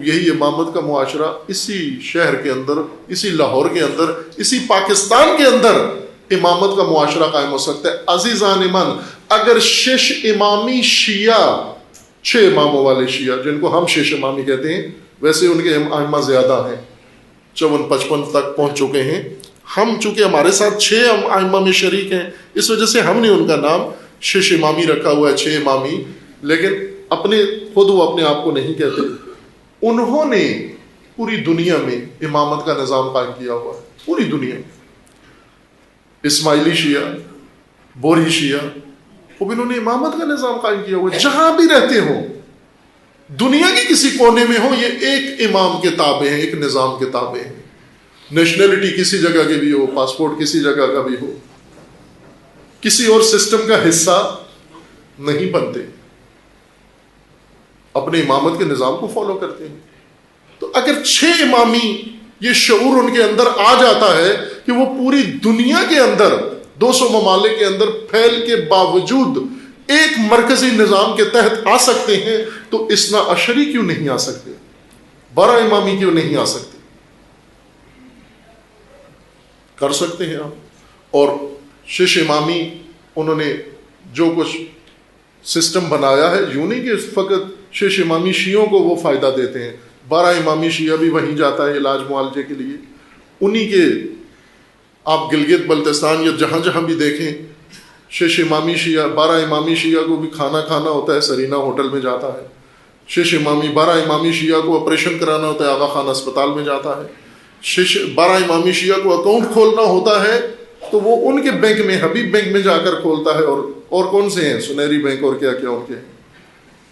یہی امامت کا معاشرہ اسی شہر کے اندر، اسی لاہور کے اندر، اسی پاکستان کے اندر امامت کا معاشرہ قائم ہو سکتا ہے۔ عزیزان من، اگر شش امامی شیعہ، 6 اماموں والے شیعہ جن کو ہم شش امامی کہتے ہیں، ویسے ان کے ائمہ زیادہ ہیں، 54-55 تک پہنچ چکے ہیں۔ ہم چونکہ ہمارے ساتھ 6 ائمہ میں شریک ہیں، اس وجہ سے ہم نے ان کا نام شش امامی رکھا ہوا ہے، 6 امامی، لیکن خود وہ اپنے آپ کو نہیں کہتے۔ انہوں نے پوری دنیا میں امامت کا نظام قائم کیا ہوا ہے، پوری دنیا میں۔ اسماعیلی شیعہ، بوری شیعہ، وہ انہوں نے امامت کا نظام قائم کیا ہوا ہے، جہاں بھی رہتے ہوں، دنیا کے کسی کونے میں ہوں، یہ ایک امام کے تابع ہیں، ایک نظام کے تابع ہیں۔ نیشنلٹی کسی جگہ کی بھی ہو، پاسپورٹ کسی جگہ کا بھی ہو، کسی اور سسٹم کا حصہ نہیں بنتے، اپنے امامت کے نظام کو فالو کرتے ہیں۔ تو اگر 6 امامی یہ شعور ان کے اندر آ جاتا ہے کہ وہ پوری دنیا کے اندر 200 ممالک کے اندر پھیل کے باوجود ایک مرکزی نظام کے تحت آ سکتے ہیں، تو اثنا عشری کیوں نہیں آ سکتے؟ 12 امامی کیوں نہیں آ سکتے؟ کر سکتے ہیں آپ۔ اور شش امامی انہوں نے جو کچھ سسٹم بنایا ہے، یوں نہیں کہ فقط شش امامی شیعوں کو وہ فائدہ دیتے ہیں، 12 امامی شیعہ بھی وہیں جاتا ہے علاج معالجے کے لیے۔ انہی کے آپ گلگت بلتستان یا جہاں جہاں بھی دیکھیں، شش امامی شیعہ، 12 امامی شیعہ کو بھی کھانا کھانا ہوتا ہے، سرینا ہوٹل میں جاتا ہے۔ 12 امامی شیعہ کو آپریشن کرانا ہوتا ہے، آغا خان اسپتال میں جاتا ہے۔ 12 امامی شیعہ کو اکاؤنٹ کھولنا ہوتا ہے تو وہ ان کے بینک میں، حبیب بینک میں جا کر کھولتا ہے، اور کون سے ہیں، سنہری بینک اور کیا کیا ان کے،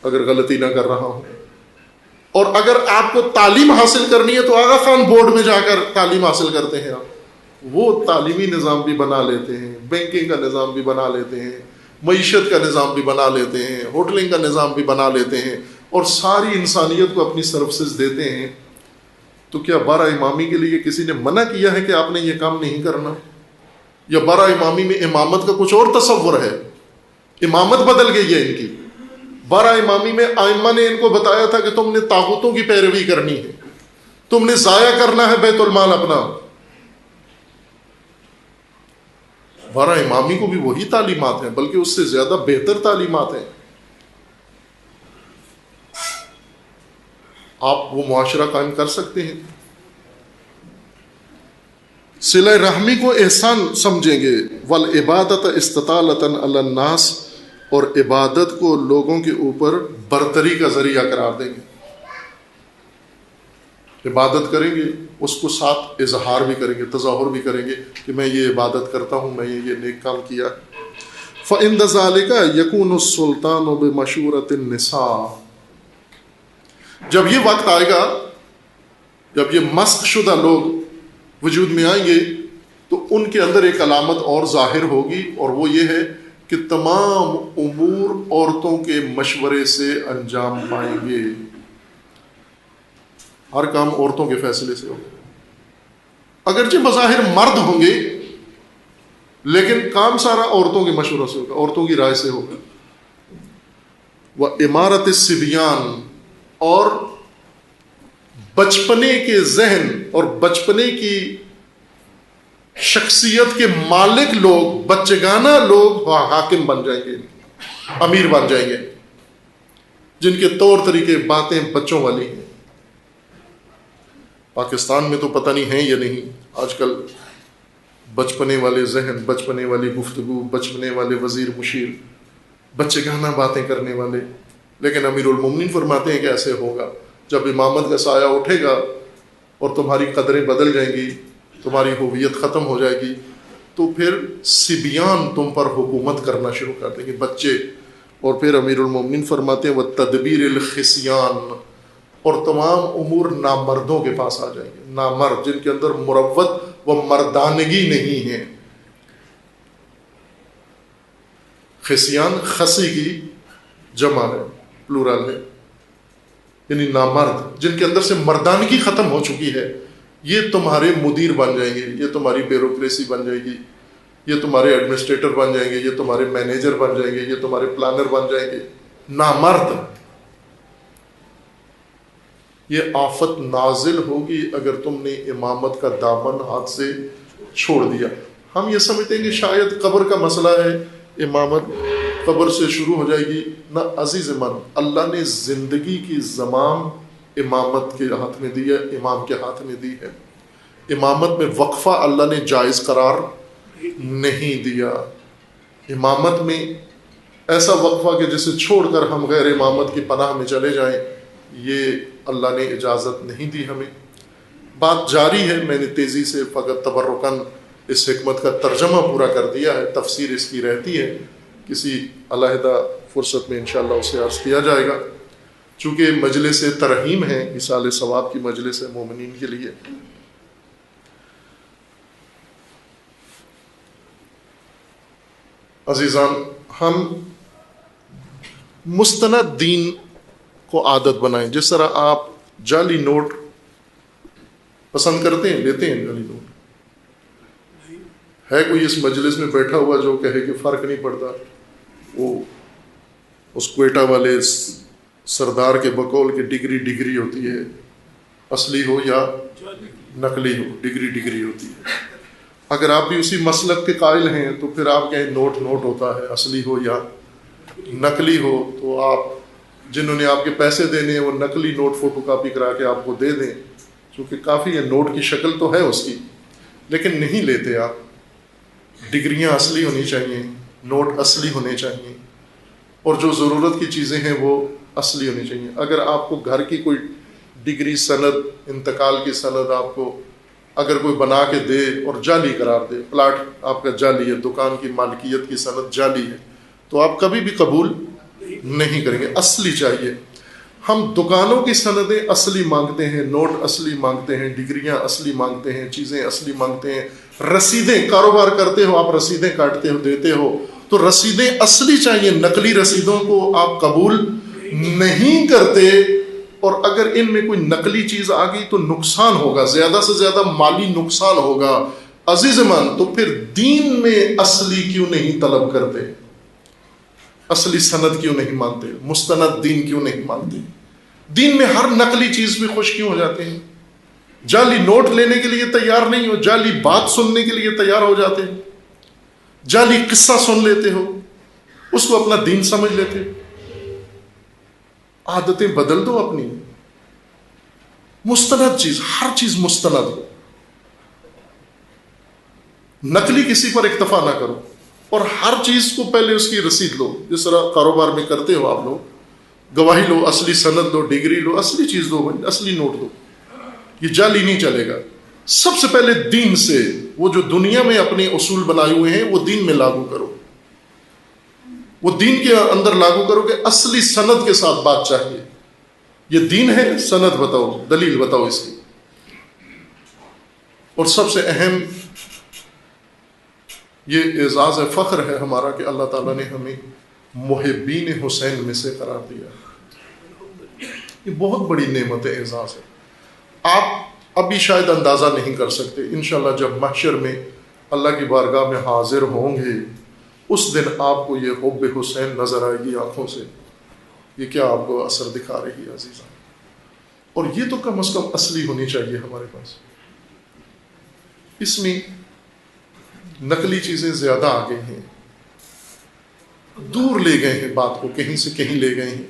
اگر غلطی نہ کر رہا ہوں۔ اور اگر آپ کو تعلیم حاصل کرنی ہے تو آغا خان بورڈ میں جا کر تعلیم حاصل کرتے ہیں آپ، وہ تعلیمی نظام بھی بنا لیتے ہیں، بینکنگ کا نظام بھی بنا لیتے ہیں، معیشت کا نظام بھی بنا لیتے ہیں، ہوٹلنگ کا نظام بھی بنا لیتے ہیں، اور ساری انسانیت کو اپنی سروسز دیتے ہیں۔ تو کیا 12 امامی کے لیے کسی نے منع کیا ہے کہ آپ نے یہ کام نہیں کرنا؟ یا 12 امامی میں امامت کا کچھ اور تصور ہے؟ امامت بدل گئی ہے ان کی۔ 12 امامی میں ائمہ نے ان کو بتایا تھا کہ تم نے طاغوتوں کی پیروی کرنی ہے، تم نے ضائع کرنا ہے بیت المال اپنا۔ 12 امامی کو بھی وہی تعلیمات ہیں، بلکہ اس سے زیادہ بہتر تعلیمات ہیں۔ آپ وہ معاشرہ قائم کر سکتے ہیں۔ صلہ رحمی کو احسان سمجھیں گے، والعبادت استطالۃ علی الناس، اور عبادت کو لوگوں کے اوپر برتری کا ذریعہ قرار دیں گے۔ عبادت کریں گے، اس کو ساتھ اظہار بھی کریں گے، تظاہر بھی کریں گے کہ میں یہ عبادت کرتا ہوں، میں یہ نیک کام کیا۔ فَإِنَّ ذَلِكَ يَكُونُ السُّلْطَانُ بِمَشُورَةِ النِّسَاءِ، جب یہ وقت آئے گا، جب یہ مسخ شدہ لوگ وجود میں آئیں گے، تو ان کے اندر ایک علامت اور ظاہر ہوگی، اور وہ یہ ہے کہ تمام امور عورتوں کے مشورے سے انجام پائیں گے۔ ہر کام عورتوں کے فیصلے سے ہوگا، اگرچہ بظاہر مرد ہوں گے، لیکن کام سارا عورتوں کے مشوروں سے ہوگا، عورتوں کی رائے سے ہوگا۔ وَإِمَارَةِ الصِّبْيَانِ، اور بچپنے کے ذہن اور بچپنے کی شخصیت کے مالک لوگ، بچگانہ لوگ حاکم بن جائیں گے، امیر بن جائیں گے، جن کے طور طریقے باتیں بچوں والی ہیں۔ پاکستان میں تو پتہ نہیں ہیں یا نہیں، آج کل بچپنے والے ذہن، بچپنے والی گفتگو، بچپنے والے وزیر مشیر، بچگانہ باتیں کرنے والے۔ لیکن امیر المومنین فرماتے ہیں کہ ایسے ہوگا جب امامت کا سایہ اٹھے گا اور تمہاری قدریں بدل جائیں گی، تمہاری ہویت ختم ہو جائے گی، تو پھر صبیان تم پر حکومت کرنا شروع کر دیں گے، بچے. اور پھر امیر المومنین فرماتے ہیں وَالتَّدْبِيرِ الْخِصْيَانِ، اور تمام امور نامردوں کے پاس آ جائیں گے، نامرد جن کے اندر مروت و مردانگی نہیں ہے. خصیان خسی کی جمع ہے، پلورل ہے، یعنی نامرد جن کے اندر سے مردانگی ختم ہو چکی ہے، یہ تمہارے مدیر بن جائیں گے، یہ تمہاری بیوروکریسی بن جائے گی، یہ تمہارے ایڈمنسٹریٹر بن جائیں گے، یہ تمہارے مینیجر بن جائیں گے، یہ تمہارے پلانر بن جائیں گے. نامرد. یہ آفت نازل ہوگی اگر تم نے امامت کا دامن ہاتھ سے چھوڑ دیا. ہم یہ سمجھتے ہیں کہ شاید قبر کا مسئلہ ہے، امامت قبر سے شروع ہو جائے گی. نہ عزیز من، اللہ نے زندگی کی زمام امامت کے ہاتھ میں دی ہے، امام کے ہاتھ میں دی ہے. امامت میں وقفہ اللہ نے جائز قرار نہیں دیا. امامت میں ایسا وقفہ کہ جسے چھوڑ کر ہم غیر امامت کی پناہ میں چلے جائیں، یہ اللہ نے اجازت نہیں دی ہمیں. بات جاری ہے، میں نے تیزی سے فقط تبرکاً اس حکمت کا ترجمہ پورا کر دیا ہے، تفسیر اس کی رہتی ہے، کسی علیحدہ فرصت میں انشاءاللہ اسے عرض کیا جائے گا. چونکہ مجلس ترحیم ہے، ایصال ثواب کی مجلس ہے مومنین کے لیے. عزیزان، ہم مستند دین کو عادت بنائیں. جس طرح آپ جعلی نوٹ پسند کرتے ہیں، لیتے ہیں جعلی نوٹ. ہے کوئی اس مجلس میں بیٹھا ہوا جو کہے کہ فرق نہیں پڑتا، وہ اس کوئٹہ والے سردار کے بقول کی ڈگری ہوتی ہے، اصلی ہو یا نقلی ہو، ڈگری ہوتی ہے. اگر آپ بھی اسی مسلک کے قائل ہیں تو پھر آپ کہیں نوٹ ہوتا ہے، اصلی ہو یا نقلی ہو. تو آپ جنہوں نے آپ کے پیسے دینے ہیں وہ نقلی نوٹ فوٹو کاپی کرا کے آپ کو دے دیں، چونکہ کافی ہے، نوٹ کی شکل تو ہے اس کی، لیکن نہیں لیتے آپ. ڈگریاں اصلی ہونی چاہیے، نوٹ اصلی ہونے چاہیے، اور جو ضرورت کی چیزیں ہیں وہ اصلی ہونی چاہیے. اگر آپ کو گھر کی کوئی ڈگری، سند، انتقال کی سند آپ کو اگر کوئی بنا کے دے اور جعلی قرار دے، پلاٹ آپ کا جعلی ہے، دکان کی مالکیت کی سند جعلی ہے، تو آپ کبھی بھی قبول نہیں کریں گے. اصلی چاہیے. ہم دکانوں کی سندیں اصلی مانگتے ہیں، نوٹ اصلی مانگتے ہیں، ڈگریاں اصلی مانگتے ہیں، چیزیں اصلی مانگتے ہیں. رسیدیں، کاروبار کرتے ہو آپ، رسیدیں کاٹتے ہو، دیتے ہو، تو رسیدیں اصلی چاہیے. نقلی رسیدوں کو آپ قبول نہیں کرتے، اور اگر ان میں کوئی نقلی چیز آ گئی تو نقصان ہوگا، زیادہ سے زیادہ مالی نقصان ہوگا. عزیز من، تو پھر دین میں اصلی کیوں نہیں طلب کرتے؟ اصلی سند کیوں نہیں مانتے؟ مستند دین کیوں نہیں مانتے؟ دین میں ہر نقلی چیز پہ خوش کیوں ہو جاتے ہیں؟ جعلی نوٹ لینے کے لیے تیار نہیں ہو، جعلی بات سننے کے لیے تیار ہو جاتے ہیں، جعلی قصہ سن لیتے ہو، اس کو اپنا دین سمجھ لیتے. عادتیں بدل دو اپنی. مستند چیز، ہر چیز مستند ہو، نقلی کسی پر اکتفا نہ کرو، اور ہر چیز کو پہلے اس کی رسید لو. جس طرح کاروبار میں کرتے ہو آپ لوگ، گواہی لو، اصلی سند لو، ڈگری لو، اصلی چیز دو، اصلی نوٹ دو. یہ جعلی نہیں چلے گا. سب سے پہلے دین سے، وہ جو دنیا میں اپنے اصول بنائے ہوئے ہیں وہ دین میں لاگو کرو، وہ دین کے اندر لاگو کرو کہ اصلی سند کے ساتھ بات چاہیے. یہ دین ہے، سند بتاؤ، دلیل بتاؤ اس کی. اور سب سے اہم یہ اعزاز فخر ہے ہمارا کہ اللہ تعالیٰ نے ہمیں محبین حسین میں سے قرار دیا. یہ بہت بڑی نعمت اعزاز ہے. آپ ابھی شاید اندازہ نہیں کر سکتے. انشاءاللہ جب محشر میں اللہ کی بارگاہ میں حاضر ہوں گے، اس دن آپ کو یہ حب حسین نظر آئے گی آنکھوں سے. یہ کیا آپ کو اثر دکھا رہی ہے عزیزان. اور یہ تو کم از کم اصلی ہونی چاہیے ہمارے پاس. اس میں نقلی چیزیں زیادہ آگے ہیں، دور لے گئے ہیں بات کو، کہیں سے کہیں لے گئے ہیں.